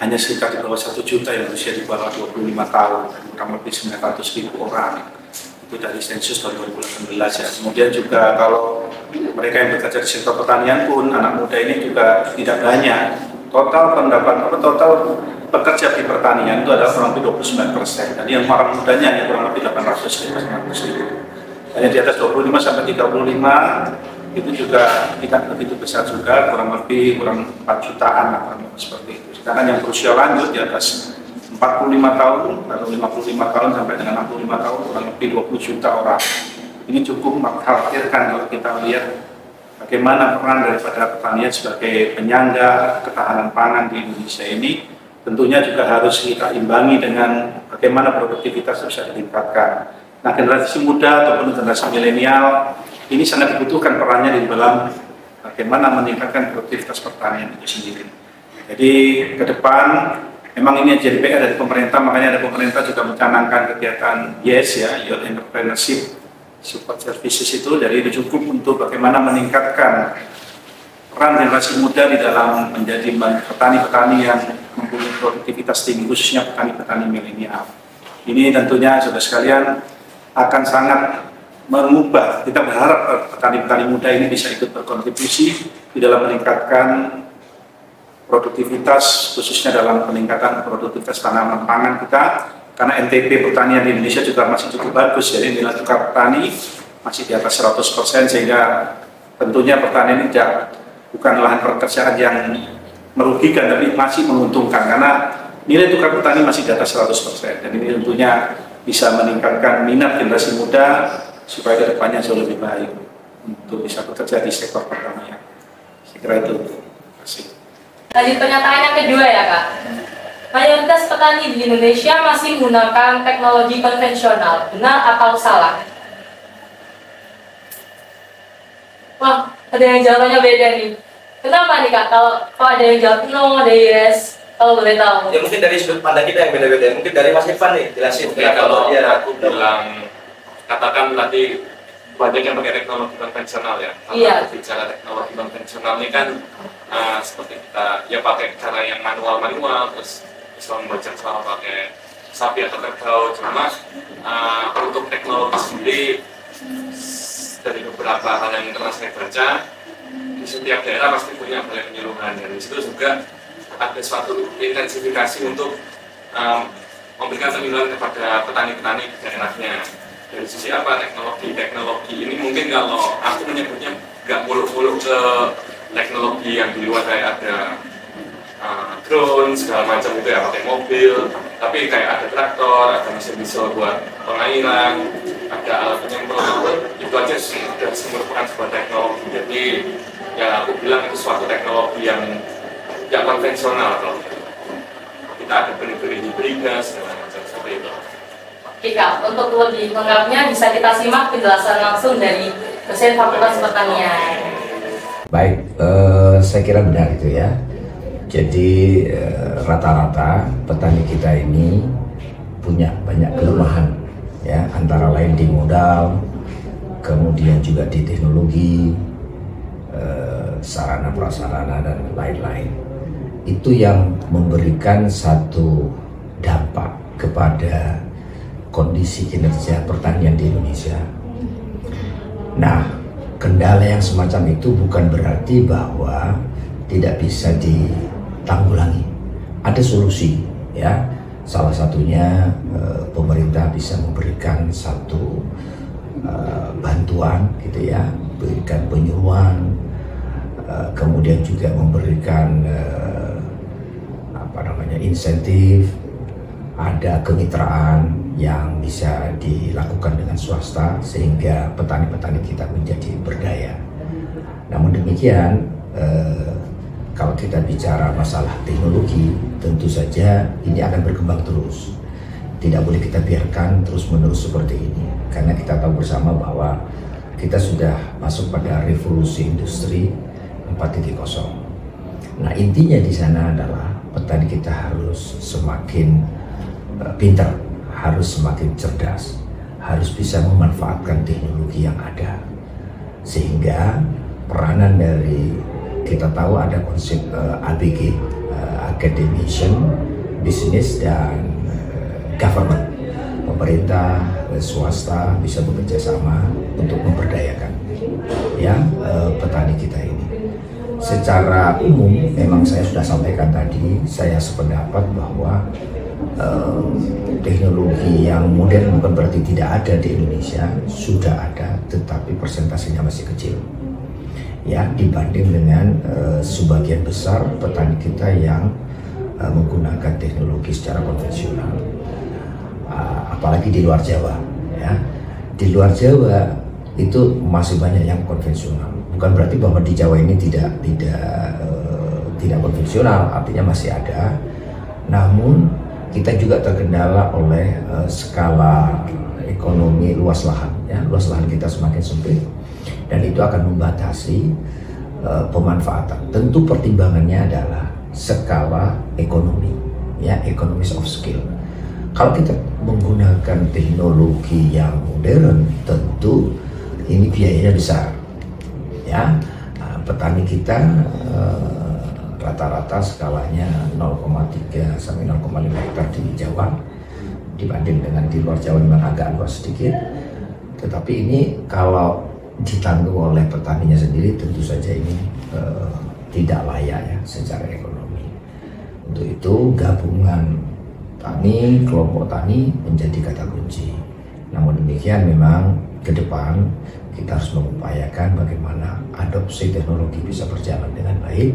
Speaker 6: hanya sekitar di bawah 1 juta yang usia di bawah 25 tahun, kurang lebih 900.000 orang. Itu dari sensus tahun 2018 ya. Kemudian juga kalau mereka yang bekerja di sektor pertanian pun anak muda ini juga tidak banyak. Total pekerja di pertanian itu adalah kurang lebih 29%. Dan yang orang mudanya hanya kurang lebih 800.000. Hanya di atas 25 sampai 35 itu juga tidak begitu besar juga, kurang 4 jutaan kurang lebih seperti itu. Sedangkan yang berusia lanjut di atas 45 tahun atau 55 tahun sampai dengan 65 tahun kurang lebih 20 juta orang. Ini cukup mengkhawatirkan kalau kita lihat bagaimana peran daripada pertanian sebagai penyangga ketahanan pangan di Indonesia ini. Tentunya juga harus kita imbangi dengan bagaimana produktivitas bisa ditingkatkan. Nah, generasi muda ataupun generasi milenial ini sangat dibutuhkan perannya di dalam bagaimana meningkatkan produktivitas pertanian itu sendiri. Jadi ke depan memang ini jadi PR dari pemerintah, makanya ada pemerintah juga mencanangkan kegiatan YES ya, Youth Entrepreneurship Support Services itu. Jadi itu cukup untuk bagaimana meningkatkan peran generasi muda di dalam menjadi petani-petani yang mempunyai produktivitas tinggi, khususnya petani-petani milenial. Ini tentunya saudara sekalian akan sangat mengubah. Kita berharap petani-petani muda ini bisa ikut berkontribusi di dalam meningkatkan produktivitas, khususnya dalam peningkatan produktivitas tanaman pangan kita, karena NTP pertanian di Indonesia juga masih cukup bagus, jadi nilai tukar petani masih di atas 100%, sehingga tentunya pertanian ini bukan lahan pekerjaan yang merugikan, tapi masih menguntungkan, karena nilai tukar petani masih di atas 100%, dan ini tentunya bisa meningkatkan minat generasi muda supaya kedepannya jauh lebih baik untuk bisa bekerja di sektor pertanian. Saya kira itu. Terima kasih.
Speaker 5: Lanjut pernyataan yang kedua ya Kak. Mayoritas petani di Indonesia masih menggunakan teknologi konvensional. Benar atau salah? Wah, ada yang jawabannya beda nih. Kenapa nih Kak? Kalau ada yang jawab no, ada yes, kalau boleh tahu.
Speaker 2: Ya mungkin dari sudut pandang kita yang beda-beda. Mungkin dari Mas Irfan nih, jelasin.
Speaker 3: Ya, kalau aku bilang, katakan tadi banyak yang pakai teknologi konvensional ya. Kalau
Speaker 5: iya.
Speaker 3: Bicara teknologi konvensional ini kan seperti kita ya pakai cara yang manual, terus bisa membaca soal pakai sapi atau kerbau. Cuma untuk teknologi sendiri dari beberapa hal yang pernah saya baca, di setiap daerah pasti punya balai penyuluhan, dan di situ juga ada suatu intensifikasi untuk memberikan penyuluhan kepada petani-petani di daerahnya. Dari sisi apa teknologi ini mungkin kalau aku menyebutnya nggak muluk-muluk ke teknologi yang di luar, kayak ada drone segala macam itu ya, pakai mobil, tapi kayak ada traktor, ada mesin diesel buat pengairan, ada alat penyemprot, itu aja sudah merupakan sebuah teknologi. Jadi ya aku bilang itu suatu teknologi yang tidak konvensional. Kalau kita ada benih-benih hibrida segala macam seperti itu.
Speaker 5: Oke Kak, untuk lebih lengkapnya bisa kita simak penjelasan langsung dari dosen Fakultas Pertanian.
Speaker 7: Baik, saya kira benar itu ya. Jadi rata-rata petani kita ini punya banyak kelemahan ya, antara lain di modal, kemudian juga di teknologi, sarana prasarana dan lain-lain. Itu yang memberikan satu dampak kepada kondisi kinerja pertanian di Indonesia. Nah, kendala yang semacam itu bukan berarti bahwa tidak bisa ditanggulangi. Ada solusi, ya. Salah satunya pemerintah bisa memberikan satu bantuan, gitu ya, berikan penyuluhan, kemudian juga memberikan insentif, ada kemitraan yang bisa dilakukan dengan swasta sehingga petani-petani kita menjadi berdaya. Namun demikian, kalau kita bicara masalah teknologi, tentu saja ini akan berkembang terus. Tidak boleh kita biarkan terus-menerus seperti ini, karena kita tahu bersama bahwa kita sudah masuk pada revolusi industri 4.0. Nah, intinya di sana adalah petani kita harus semakin pintar, harus semakin cerdas, harus bisa memanfaatkan teknologi yang ada, sehingga peranan dari, kita tahu ada konsep ABG, Academician, Business, dan Government. Pemerintah, swasta bisa bekerja sama untuk memberdayakan ya petani kita ini. Secara umum, memang saya sudah sampaikan tadi, saya sependapat bahwa teknologi yang modern bukan berarti tidak ada di Indonesia, sudah ada, tetapi persentasenya masih kecil. Ya, dibanding dengan sebagian besar petani kita yang menggunakan teknologi secara konvensional, apalagi di luar Jawa. Ya, di luar Jawa itu masih banyak yang konvensional. Bukan berarti bahwa di Jawa ini tidak konvensional, artinya masih ada. Namun kita juga terkendala oleh skala ekonomi luas lahan. Ya, luas lahan kita semakin sempit, dan itu akan membatasi pemanfaatan. Tentu pertimbangannya adalah skala ekonomi, ya, economies of scale. Kalau kita menggunakan teknologi yang modern, tentu ini biayanya besar. Ya, petani kita rata-rata skalanya 0,3 sampai 0,5 hektar di Jawa, dibanding dengan di luar Jawa memang agak luas sedikit. Tetapi ini kalau ditanggung oleh petaninya sendiri, tentu saja ini tidak layak ya secara ekonomi. Untuk itu gabungan tani, kelompok tani menjadi kata kunci. Namun demikian, memang ke depan kita harus mengupayakan bagaimana adopsi teknologi bisa berjalan dengan baik,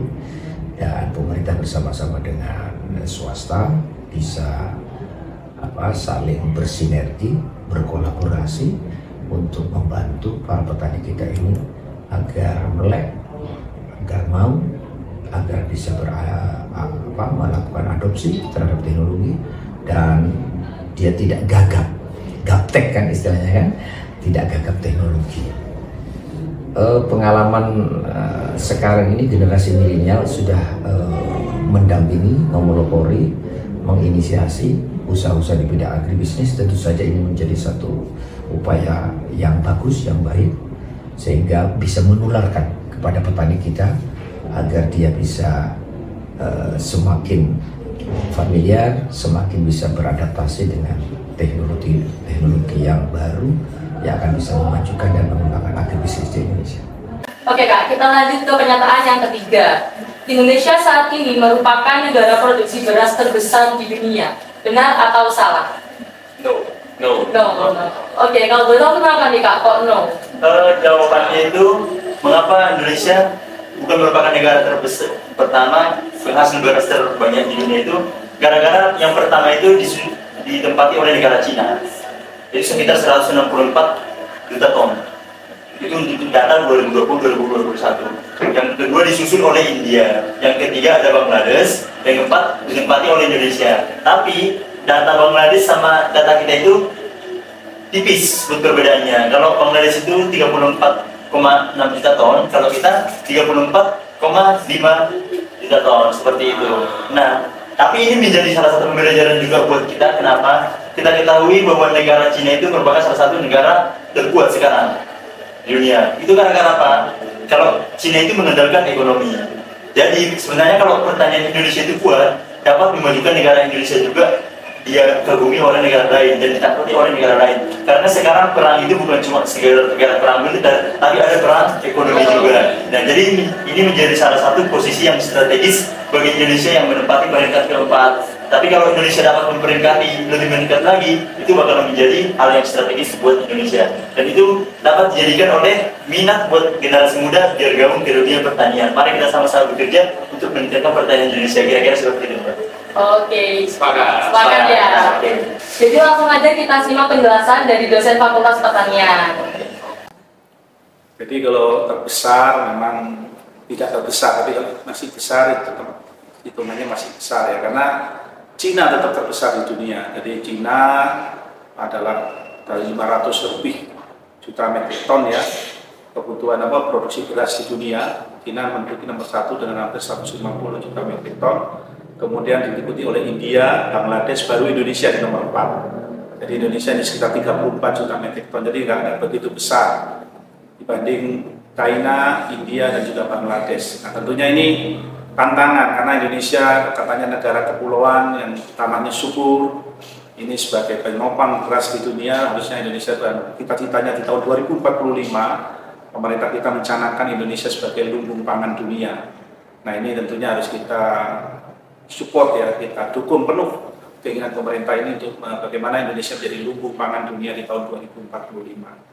Speaker 7: dan pemerintah bersama-sama dengan swasta bisa saling bersinergi, berkolaborasi untuk membantu para petani kita ini agar melek, agar mau, agar bisa melakukan adopsi terhadap teknologi, dan dia tidak gaptek kan istilahnya kan, tidak gagap teknologi. Pengalaman sekarang ini generasi milenial sudah mendampingi, memelopori, menginisiasi usaha-usaha di bidang agribisnis. Tentu saja ini menjadi satu upaya yang bagus, yang baik, sehingga bisa menularkan kepada petani kita agar dia bisa semakin familiar, semakin bisa beradaptasi dengan teknologi yang baru yang akan bisa memajukan dan mengembangkan agribisnis di Indonesia.
Speaker 5: Oke Kak, kita lanjut ke pernyataan yang ketiga. Indonesia saat ini merupakan negara produksi beras terbesar di dunia. Benar atau salah?
Speaker 3: No.
Speaker 5: Oke, kalau boleh tahu kenapa nih Kak, kok no?
Speaker 4: Jawabannya itu, mengapa Indonesia bukan merupakan negara terbesar pertama penghasil beras terbanyak di dunia itu, gara-gara yang pertama itu ditempati oleh negara Cina. Jadi sekitar 164 juta ton. Itu untuk data 2020-2021. Yang kedua disusul oleh India. Yang ketiga ada Bangladesh. Yang keempat ditempati oleh Indonesia. Tapi data Bangladesh sama data kita itu tipis perbedaannya. Kalau Bangladesh itu 34,6 juta ton, kalau kita 34,5 juta ton, seperti itu. Nah, tapi ini menjadi salah satu pembelajaran juga buat kita. Kenapa? Kita ketahui bahwa negara Cina itu merupakan salah satu negara terkuat sekarang di dunia. Itu karena apa? Kalau Cina itu mengandalkan ekonomi. Jadi sebenarnya kalau pertanian Indonesia itu kuat, dapat memajukan negara Indonesia juga dia kagumi orang negara lain dan ditakuti oleh negara lain. Karena sekarang perang itu bukan cuma sekedar perang militer, tapi ada perang ekonomi juga. Nah, jadi ini menjadi salah satu posisi yang strategis bagi Indonesia yang menempati peringkat keempat. Tapi kalau Indonesia dapat memperingkati lebih meningkat lagi, itu bakal menjadi hal yang strategis buat Indonesia. Dan itu dapat dijadikan oleh minat buat generasi muda biar gabung ke dunia pertanian. Mari kita sama-sama bekerja untuk meningkatkan pertanian Indonesia. Kira-kira seperti itu, Pak.
Speaker 5: Oke,
Speaker 3: Sepakat.
Speaker 5: sepakat ya.
Speaker 4: Oke.
Speaker 5: Jadi langsung aja kita simak penjelasan dari dosen Fakultas Pertanian.
Speaker 6: Jadi kalau terbesar memang tidak terbesar, tapi kalau masih besar itu tetap hitungannya masih besar ya, karena Cina tetap terbesar di dunia. Jadi Cina adalah dari 500 lebih juta metrik ton ya kebutuhan produksi beras di dunia. Cina menduduki nomor 1 dengan hampir 150 juta metrik ton. Kemudian diikuti oleh India, Bangladesh, baru Indonesia di nomor 4. Jadi Indonesia ini sekitar 34 juta metrik ton. Jadi nggak begitu besar dibanding China, India, dan juga Bangladesh. Nah, tentunya ini tantangan karena Indonesia katanya negara kepulauan yang tanahnya subur. Ini sebagai penopang beras di dunia, harusnya Indonesia, dan cita-citanya di tahun 2045 pemerintah kita mencanangkan Indonesia sebagai lumbung pangan dunia. Nah, ini tentunya harus kita support ya, kita dukung penuh keinginan pemerintah ini untuk bagaimana Indonesia menjadi lumbung pangan dunia di tahun 2045.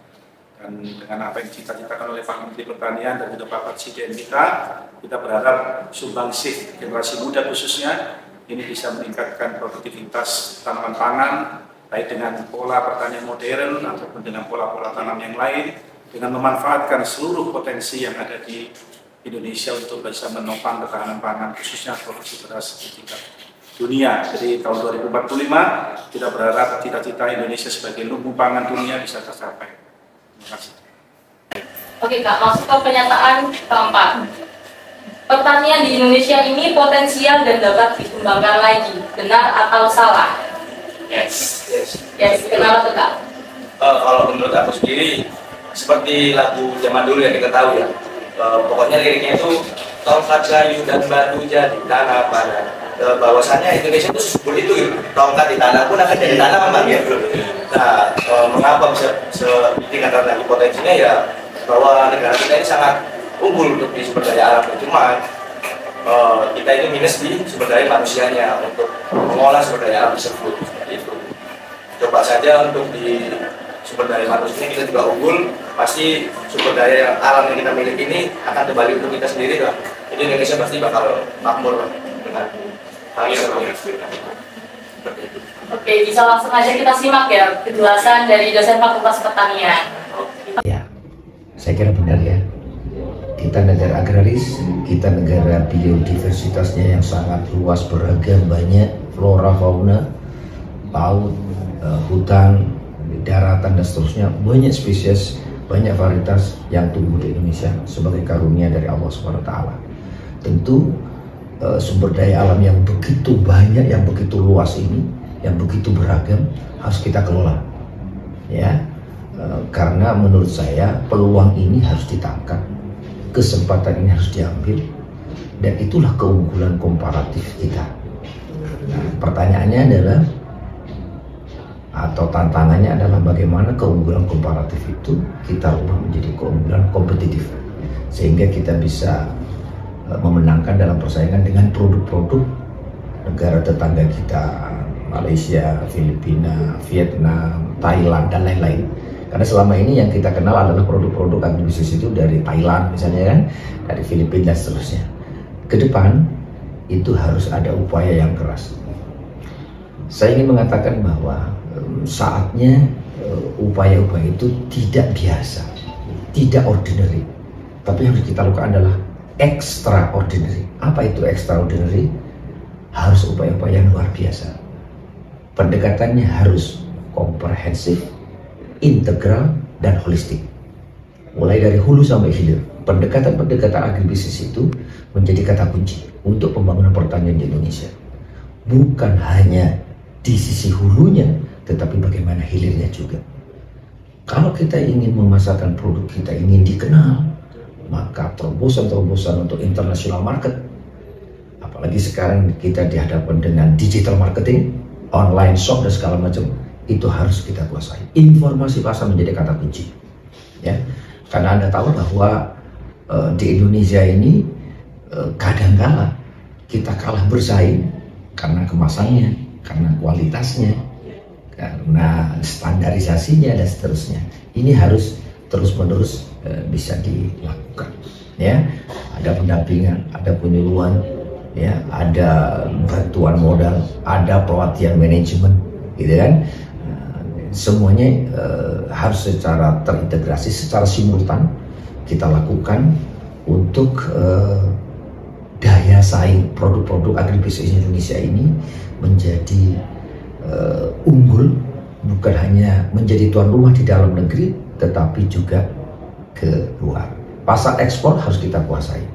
Speaker 6: Dan dengan apa yang dicita-citakan oleh Pak Menteri Pertanian dan juga Pak Presiden kita berharap sumbangsih generasi muda khususnya ini bisa meningkatkan produktivitas tanaman pangan, baik dengan pola pertanian modern ataupun dengan pola-pola tanam yang lain, dengan memanfaatkan seluruh potensi yang ada di Indonesia untuk bisa menopang ketahanan pangan khususnya produksi beras di tingkat dunia. Jadi tahun 2045 kita berharap cita-cita Indonesia sebagai lumbung pangan dunia bisa tercapai. Terima kasih.
Speaker 5: Oke Kak, masuk ke pernyataan keempat. Pertanian di Indonesia ini potensial dan dapat dikembangkan lagi. Benar atau salah?
Speaker 3: Yes.
Speaker 5: Yes, kenapa tuh Kak?
Speaker 2: Kalau menurut aku sendiri, seperti lagu zaman dulu yang kita tahu ya, pokoknya liriknya itu tongkat kayu dan batu jadi tanah pangan. Bahwasannya Indonesia itu subur itu gitu. Tongkat di tanah pun akan jadi tanah pangan gitu. Nah, mengapa bisa ditingkatkan lagi potensinya ya, bahwa negara kita ini sangat unggul untuk di sumber daya alam, cuma kita ini minus di sumber daya manusianya untuk mengolah sumber daya alam tersebut. Seperti itu. Coba saja untuk di sumber daya manusia kita juga unggul, pasti sumber daya alam yang kita miliki ini akan kembali untuk kita sendiri lah. Jadi Indonesia pasti bakal makmur dengan hal yang
Speaker 5: Oke, bisa langsung aja kita simak ya penjelasan dari dosen Fakultas Pertanian.
Speaker 7: Ya, saya kira benar ya. Kita negara agraris, kita negara biodiversitasnya yang sangat luas, beragam, banyak flora, fauna, laut, hutan, daratan dan seterusnya, banyak spesies, banyak varietas yang tumbuh di Indonesia sebagai karunia dari Allah SWT. Tentu sumber daya alam yang begitu banyak, yang begitu luas ini, yang begitu beragam harus kita kelola, ya. Karena menurut saya peluang ini harus ditangkap, kesempatan ini harus diambil, dan itulah keunggulan komparatif kita. Nah, pertanyaannya adalah, atau tantangannya adalah bagaimana keunggulan komparatif itu kita ubah menjadi keunggulan kompetitif, sehingga kita bisa memenangkan dalam persaingan dengan produk-produk negara tetangga kita, Malaysia, Filipina, Vietnam, Thailand, dan lain-lain. Karena selama ini yang kita kenal adalah produk-produk agribisnis itu dari Thailand misalnya kan, dari Filipina dan seterusnya. Ke depan itu harus ada upaya yang keras. Saya ingin mengatakan bahwa saatnya upaya-upaya itu tidak biasa, tidak ordinary, tapi harus kita lakukan adalah extraordinary. Apa itu extraordinary? Harus upaya-upaya yang luar biasa. Pendekatannya harus komprehensif, integral, dan holistik. Mulai dari hulu sampai hilir, pendekatan-pendekatan agribisnis itu menjadi kata kunci untuk pembangunan pertanian di Indonesia. Bukan hanya di sisi hulunya, tetapi bagaimana hilirnya juga. Kalau kita ingin memasarkan produk kita, ingin dikenal, maka terobosan-terobosan untuk international market, apalagi sekarang kita dihadapkan dengan digital marketing, online shop dan segala macam, itu harus kita kuasai. Informasi pasar menjadi kata kunci, ya. Karena Anda tahu bahwa di Indonesia ini kadangkala kita kalah bersaing karena kemasannya, karena kualitasnya, karena standarisasinya dan seterusnya. Ini harus terus-menerus bisa dilakukan, ya. Ada pendampingan, ada penyuluhan, ya, ada bantuan modal, ada pelatihan manajemen, gitu kan. Semuanya harus secara terintegrasi, secara simultan kita lakukan untuk daya saing produk-produk agribisnis Indonesia ini menjadi unggul, bukan hanya menjadi tuan rumah di dalam negeri, tetapi juga ke luar. Pasar ekspor harus kita kuasai.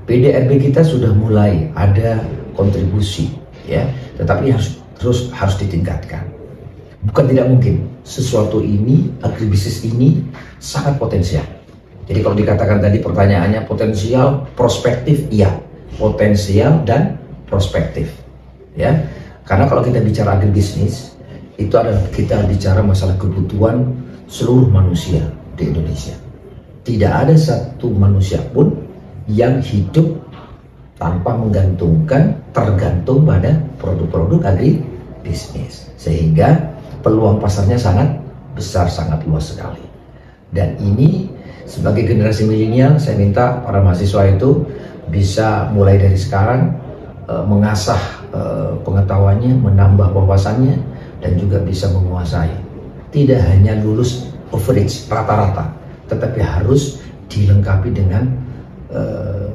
Speaker 7: PDRB kita sudah mulai ada kontribusi, ya, tetapi harus ditingkatkan. Bukan tidak mungkin, sesuatu ini, agribisnis ini sangat potensial. Jadi kalau dikatakan tadi pertanyaannya potensial, prospektif, iya, potensial dan prospektif, ya. Karena kalau kita bicara agribisnis, itu adalah kita bicara masalah kebutuhan seluruh manusia di Indonesia. Tidak ada satu manusia pun yang hidup tanpa tergantung pada produk-produk agribisnis, sehingga peluang pasarnya sangat besar, sangat luas sekali. Dan ini sebagai generasi milenial, saya minta para mahasiswa itu bisa mulai dari sekarang mengasah pengetahuannya, menambah wawasannya, dan juga bisa menguasai. Tidak hanya lulus average, rata-rata, tetapi harus dilengkapi dengan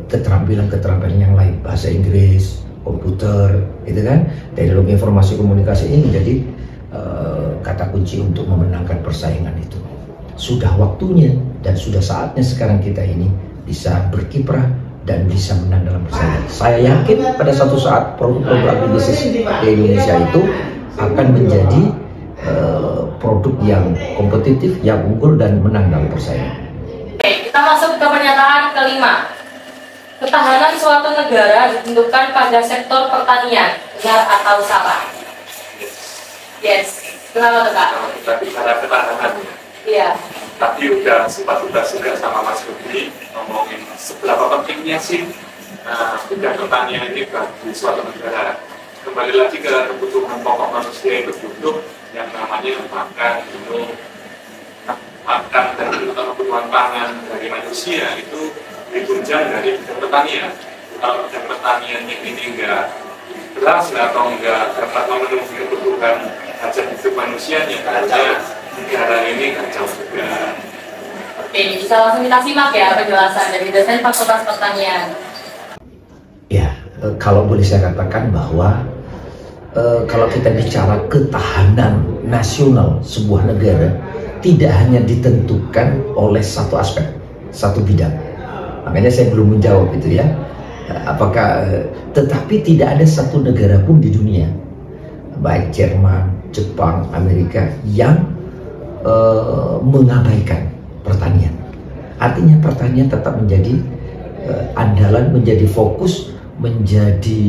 Speaker 7: keterampilan-keterampilan yang lain, bahasa Inggris, komputer, gitu kan. Teknologi informasi komunikasi ini menjadi kata kunci untuk memenangkan persaingan itu. Sudah waktunya dan sudah saatnya sekarang kita ini bisa berkiprah dan bisa menang dalam persaingan. Saya yakin pada suatu saat produk-produk agribisnis di Indonesia itu akan menjadi produk yang kompetitif, yang unggul dan menang dalam persaingan.
Speaker 5: Oke, kita masuk ke pernyataan kelima. Ketahanan suatu negara ditentukan pada sektor pertanian, benar atau salah? Yes. Kenapa tuh, Kak?
Speaker 3: Kalau kita bicara ketahanan,
Speaker 5: Iya.
Speaker 3: tapi udah sempat dibahas juga sama Mas Rudi ngomongin seberapa pentingnya sih bidang pertanian ini bagi suatu negara. Kembali lagi ke kebutuhan pokok manusia itu butuh yang namanya makan, minum, makan dan kebutuhan pangan dari manusia itu ditunjang dari bidang pertanian. Kalau bidang pertaniannya ini enggak berhasil atau enggak dapat memenuhi kebutuhan hajat hidup manusianya, karena negara ini kacau juga.
Speaker 5: Oke, bisa langsung kita simak ya penjelasan dari dosen Fakultas Pertanian.
Speaker 7: Ya, kalau boleh saya katakan bahwa kalau kita bicara ketahanan nasional sebuah negara tidak hanya ditentukan oleh satu aspek, satu bidang. Makanya saya belum menjawab itu, ya. Apakah tetapi tidak ada satu negara pun di dunia, baik Jerman, Jepang, Amerika, yang mengabaikan pertanian. Artinya pertanian tetap menjadi andalan, menjadi fokus, menjadi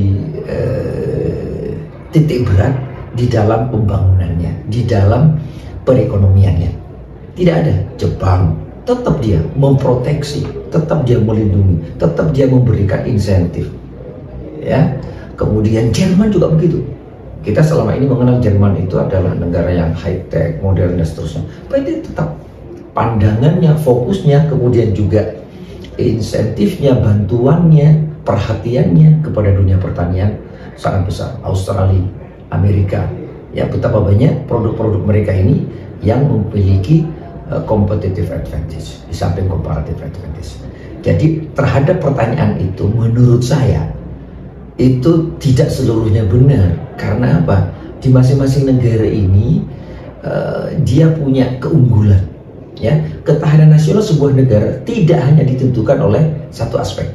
Speaker 7: titik berat di dalam pembangunannya, di dalam perekonomiannya. Tidak ada. Jepang tetap dia memproteksi, tetap dia melindungi, tetap dia memberikan insentif, ya. Kemudian Jerman juga begitu. Kita selama ini mengenal Jerman itu adalah negara yang high tech, modern dan seterusnya. Tapi tetap pandangannya, fokusnya, kemudian juga insentifnya, bantuannya, perhatiannya kepada dunia pertanian sangat besar. Australia, Amerika, ya, betapa banyak produk-produk mereka ini yang memiliki competitive advantage di samping comparative advantage. Jadi terhadap pertanyaan itu menurut saya itu tidak seluruhnya benar. Karena apa? Di masing-masing negara ini dia punya keunggulan, ya. Ketahanan nasional sebuah negara tidak hanya ditentukan oleh satu aspek,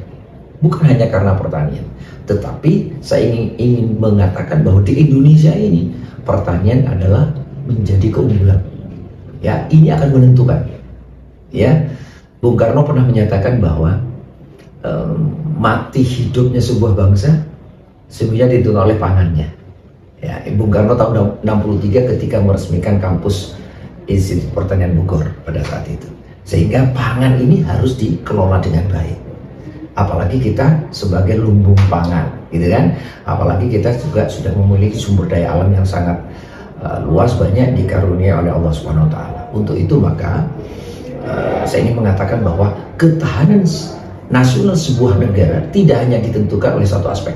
Speaker 7: bukan hanya karena pertanian, tetapi saya ingin mengatakan bahwa di Indonesia ini pertanian adalah menjadi keunggulan. Ya, ini akan menentukan. Ya, Bung Karno pernah menyatakan bahwa mati hidupnya sebuah bangsa sebenarnya ditentukan oleh pangannya. Ya, Bung Karno tahun 63 ketika meresmikan kampus Institut Pertanian Bogor pada saat itu. Sehingga pangan ini harus dikelola dengan baik. Apalagi kita sebagai lumbung pangan, gitu kan? Apalagi kita juga sudah memiliki sumber daya alam yang sangat luas, banyak dikaruniai oleh Allah Subhanahu wa taala. Untuk itu maka saya ingin mengatakan bahwa ketahanan nasional sebuah negara tidak hanya ditentukan oleh satu aspek.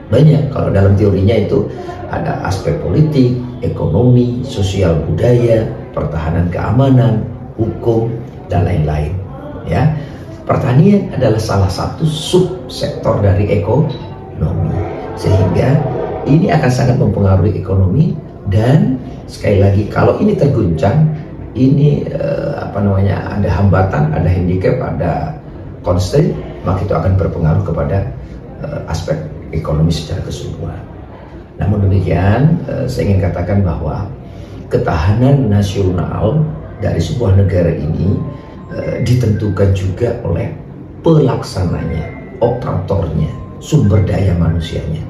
Speaker 7: Banyak, kalau dalam teorinya itu ada aspek politik, ekonomi, sosial budaya, pertahanan keamanan, hukum, dan lain-lain. Ya, pertanian adalah salah satu subsektor dari ekonomi, sehingga ini akan sangat mempengaruhi ekonomi. Dan sekali lagi, kalau ini terguncang, ini ada hambatan, ada handicap, ada constraint, maka itu akan berpengaruh kepada aspek ekonomi secara keseluruhan. Namun demikian, saya ingin katakan bahwa ketahanan nasional dari sebuah negara ini ditentukan juga oleh pelaksananya, operatornya, sumber daya manusianya,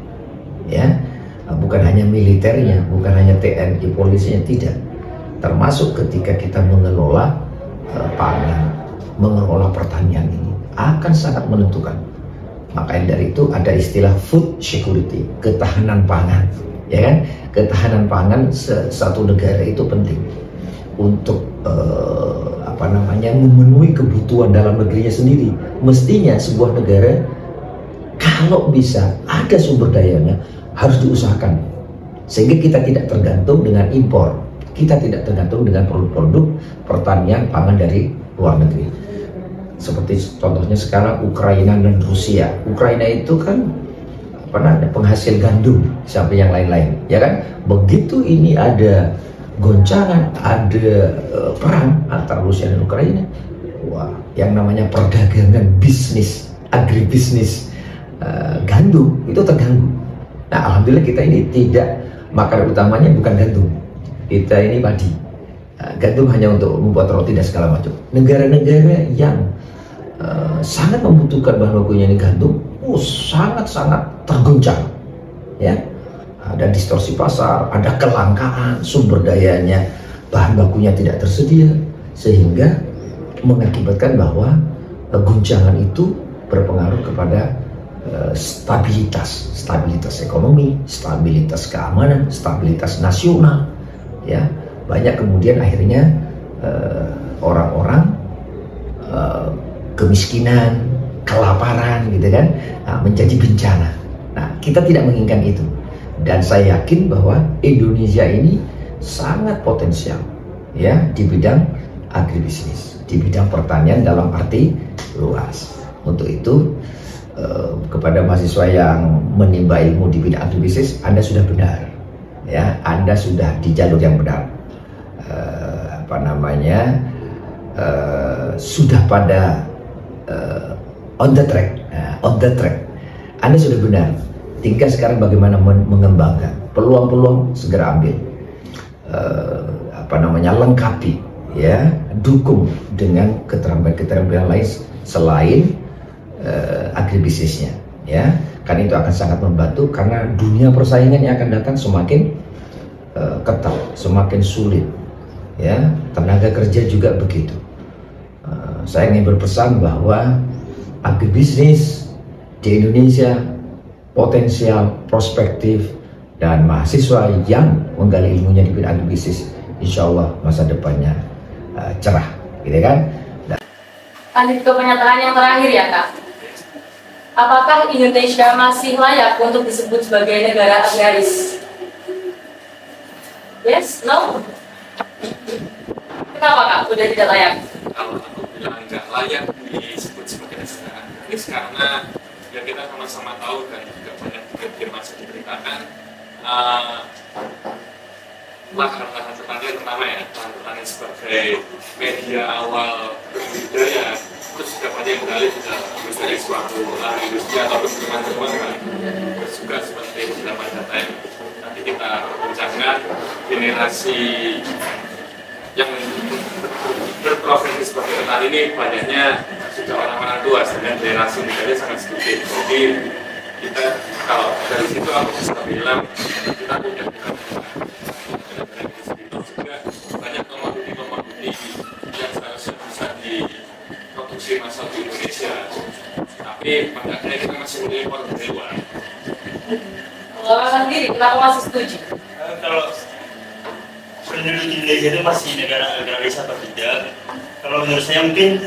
Speaker 7: ya, bukan hanya militernya, bukan hanya TNI, polisinya, tidak. Termasuk ketika kita mengelola pangan, mengelola pertanian ini akan sangat menentukan. Makanya dari itu ada istilah food security, ketahanan pangan, ya kan? Ketahanan pangan satu negara itu penting untuk memenuhi kebutuhan dalam negerinya sendiri. Mestinya sebuah negara kalau bisa ada sumber dayanya harus diusahakan, sehingga kita tidak tergantung dengan impor, kita tidak tergantung dengan produk-produk pertanian pangan dari luar negeri. Seperti contohnya sekarang Ukraina dan Rusia. Ukraina itu kan penghasil gandum sampai yang lain-lain, ya kan? Begitu ini ada goncangan, ada perang antara Rusia dan Ukraina, wah, yang namanya perdagangan bisnis, agribisnis gandum itu terganggu. Nah, alhamdulillah kita ini tidak, makanan utamanya bukan gandum, kita ini padi. Gandum hanya untuk membuat roti dan segala macam. Negara-negara yang sangat membutuhkan bahan bakunya ini gandum, sangat-sangat terguncang, ya. Ada distorsi pasar, ada kelangkaan sumber dayanya, bahan bakunya tidak tersedia, sehingga mengakibatkan bahwa guncangan itu berpengaruh kepada stabilitas ekonomi, stabilitas keamanan, stabilitas nasional, ya. Banyak kemudian akhirnya orang-orang kemiskinan, kelaparan, gitu kan, menjadi bencana. Nah, kita tidak menginginkan itu. Dan saya yakin bahwa Indonesia ini sangat potensial, ya, di bidang agribisnis, di bidang pertanian dalam arti luas. Untuk itu, kepada mahasiswa yang menimba ilmu di bidang agribisnis, Anda sudah benar, ya, Anda sudah di jalur yang benar. Sudah pada on the track. Anda sudah benar. Tinggal sekarang bagaimana mengembangkan peluang-peluang, segera ambil, lengkapi, ya, dukung dengan keterampilan lain selain agribisnisnya, ya, karena itu akan sangat membantu, karena dunia persaingan yang akan datang semakin ketat, semakin sulit, ya, tenaga kerja juga begitu. Saya ingin berpesan bahwa agribisnis di Indonesia potensial, prospektif, dan mahasiswa yang menggali ilmunya di bidang agribisnis, insya Allah masa depannya cerah, gitu kan?
Speaker 5: Lanjut ke pernyataan yang terakhir ya, Kak. Apakah Indonesia masih layak untuk disebut sebagai negara agraris? Yes? No? Kenapa, Kak? Udah tidak layak?
Speaker 3: Kalau aku bilang nggak layak disebut sebagai negara agraris, karena ya kita sama-sama tahu dan juga banyak informasi diberitakan, lahan-lahan pertanian terutama ya, lahan pertanian sebagai media awal berbudaya itu sudah banyak yang beralih ke misalnya suatu lahan industri atau teman-teman terus juga seperti beberapa data yang nanti kita bincangkan, generasi yang berprofesi sebagai petani ini banyaknya sudah orang-orang tua, sedangkan generasi mudanya sangat sedikit. Jadi kita kalau dari situ aku bisa bilang kita punya juga banyak komoditi yang seharusnya bisa diproduksi masuk di Indonesia, tapi pada akhirnya kita masih mengimpor dari luar.
Speaker 5: Kalau sendiri, kenapa masih setuju?
Speaker 4: Kalau penduduk Indonesia itu masih negara agraris apa tidak? Kalau menurut saya mungkin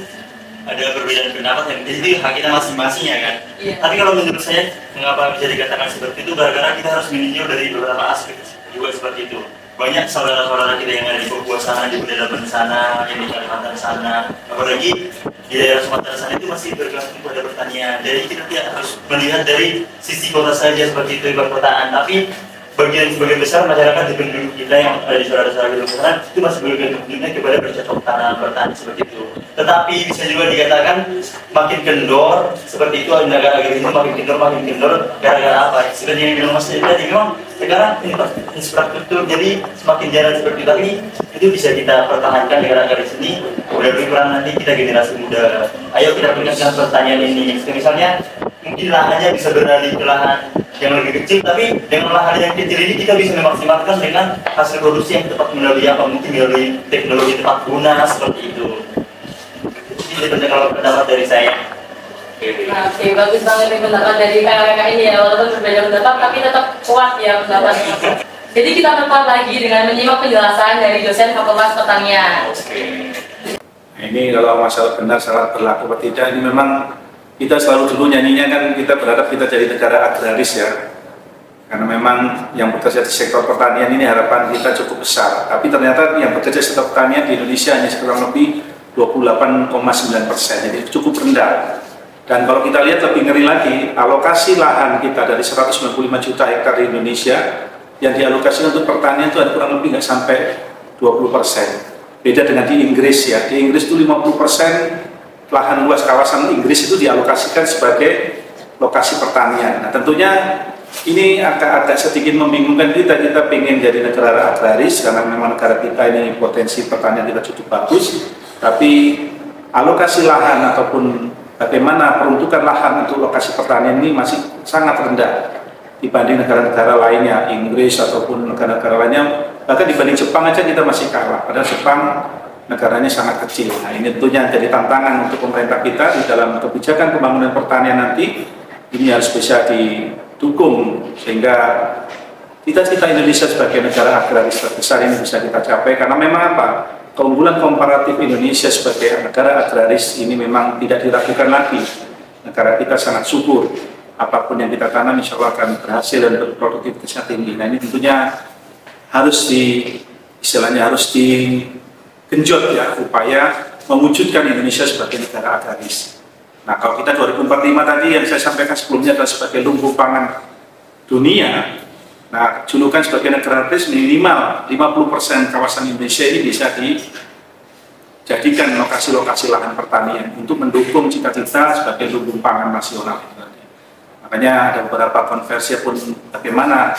Speaker 4: ada perbedaan pendapat yang jadi hak kita masing-masing ya kan.
Speaker 5: Iya.
Speaker 4: Tapi kalau menurut saya mengapa bisa dikatakan seperti itu gara-gara kita harus meninjau dari beberapa aspek juga seperti itu. Banyak saudara-saudara kita yang ada di Papua sana, di Pedapan sana, yang di Kalimantan sana, apalagi di daerah Sumatera sana itu masih bergantung pada pertanian. Jadi kita tidak harus melihat dari sisi kota saja seperti itu perkotaan, tapi sebagian besar masyarakat di penduduk kita yang ada di saudara-saudara di sana itu masih bergantung kepada bercocok tanam bertani seperti itu. Tetapi bisa juga dikatakan makin kendor seperti itu, negara ini makin kendor gara-gara apa? Seperti yang bilang Mas tadi, memang sekarang infrastruktur jadi semakin jarang seperti itu, tapi itu bisa kita pertahankan negara di sini. Udah lebih kurang nanti kita generasi muda, ayo kita tingkatkan pertanian ini. Misalnya mungkin lahannya bisa beralih ke lahan yang lebih kecil, tapi dengan lahan yang kecil ini kita bisa memaksimalkan dengan hasil produksi yang tepat melalui apa, mungkin melalui teknologi tepat guna seperti itu. Ini pendapat dari saya.
Speaker 5: Nah, oke, bagus banget nih pendapat dari kakak-kakak ini ya, walaupun berbeda pendapat tapi tetap kuat ya pendapatnya. Jadi kita tetap lagi dengan menyimak penjelasan dari dosen Fakultas Pertanian.
Speaker 6: Nah, ini kalau masalah benar salah berlaku atau tidak, ini memang kita selalu dulu nyanyinya kan kita berharap kita jadi negara agraris ya, karena memang yang bekerja di sektor pertanian ini harapan kita cukup besar, tapi ternyata yang bekerja di sektor pertanian di Indonesia hanya kurang lebih 28,9%, jadi cukup rendah. Dan kalau kita lihat lebih ngeri lagi, alokasi lahan kita dari 195 juta hektar di Indonesia yang dialokasikan untuk pertanian itu ada kurang lebih nggak sampai 20%. Beda dengan di Inggris ya, di Inggris itu 50% lahan luas kawasan Inggris itu dialokasikan sebagai lokasi pertanian. Nah tentunya ini agak sedikit membingungkan kita pengen jadi negara agraris karena memang negara kita ini potensi pertanian kita cukup bagus, tapi alokasi lahan ataupun bagaimana peruntukan lahan untuk lokasi pertanian ini masih sangat rendah dibanding negara-negara lainnya, Inggris ataupun negara-negara lainnya, bahkan dibanding Jepang aja kita masih kalah, padahal Jepang negaranya sangat kecil. Nah ini tentunya jadi tantangan untuk pemerintah kita di dalam kebijakan pembangunan pertanian nanti, ini harus bisa didukung sehingga cita-cita Indonesia sebagai negara agraris terbesar ini bisa kita capai, karena memang apa? Keunggulan komparatif Indonesia sebagai negara agraris ini memang tidak diragukan lagi. Negara kita sangat subur, apapun yang kita tanam insya Allah akan berhasil dan berproduktivitasnya tinggi. Nah ini tentunya harus harus digenjot ya upaya mewujudkan Indonesia sebagai negara agraris. Nah kalau kita 2045 tadi yang saya sampaikan sebelumnya adalah sebagai lumbung pangan dunia. Nah, julukan sebagai negara agraris minimal 50% kawasan Indonesia ini bisa dijadikan lokasi-lokasi lahan pertanian untuk mendukung cita-cita sebagai lumbung pangan nasional. Makanya ada beberapa konversi pun bagaimana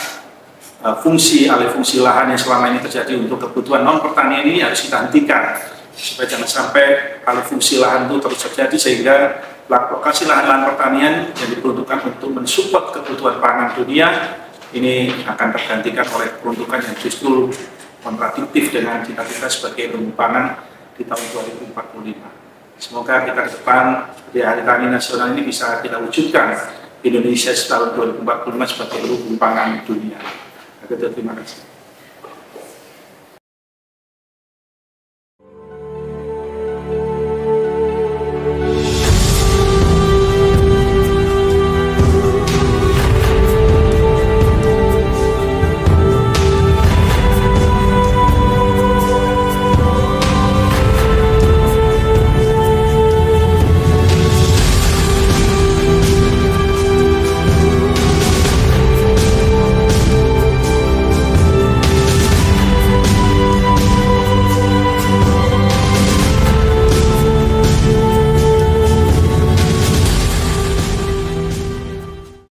Speaker 6: alih fungsi lahan yang selama ini terjadi untuk kebutuhan non pertanian ini harus kita hentikan supaya jangan sampai alih fungsi lahan itu terus terjadi sehingga lokasi lahan-lahan pertanian yang diperuntukkan untuk mensupport kebutuhan pangan dunia ini akan tergantikan oleh peruntukan yang justru kontradiktif dengan cita-cita sebagai lumbung pangan di tahun 2045. Semoga kita ke depan di Hari Tani Nasional ini bisa kita wujudkan Indonesia tahun 2045 sebagai lumbung pangan dunia. Terima kasih.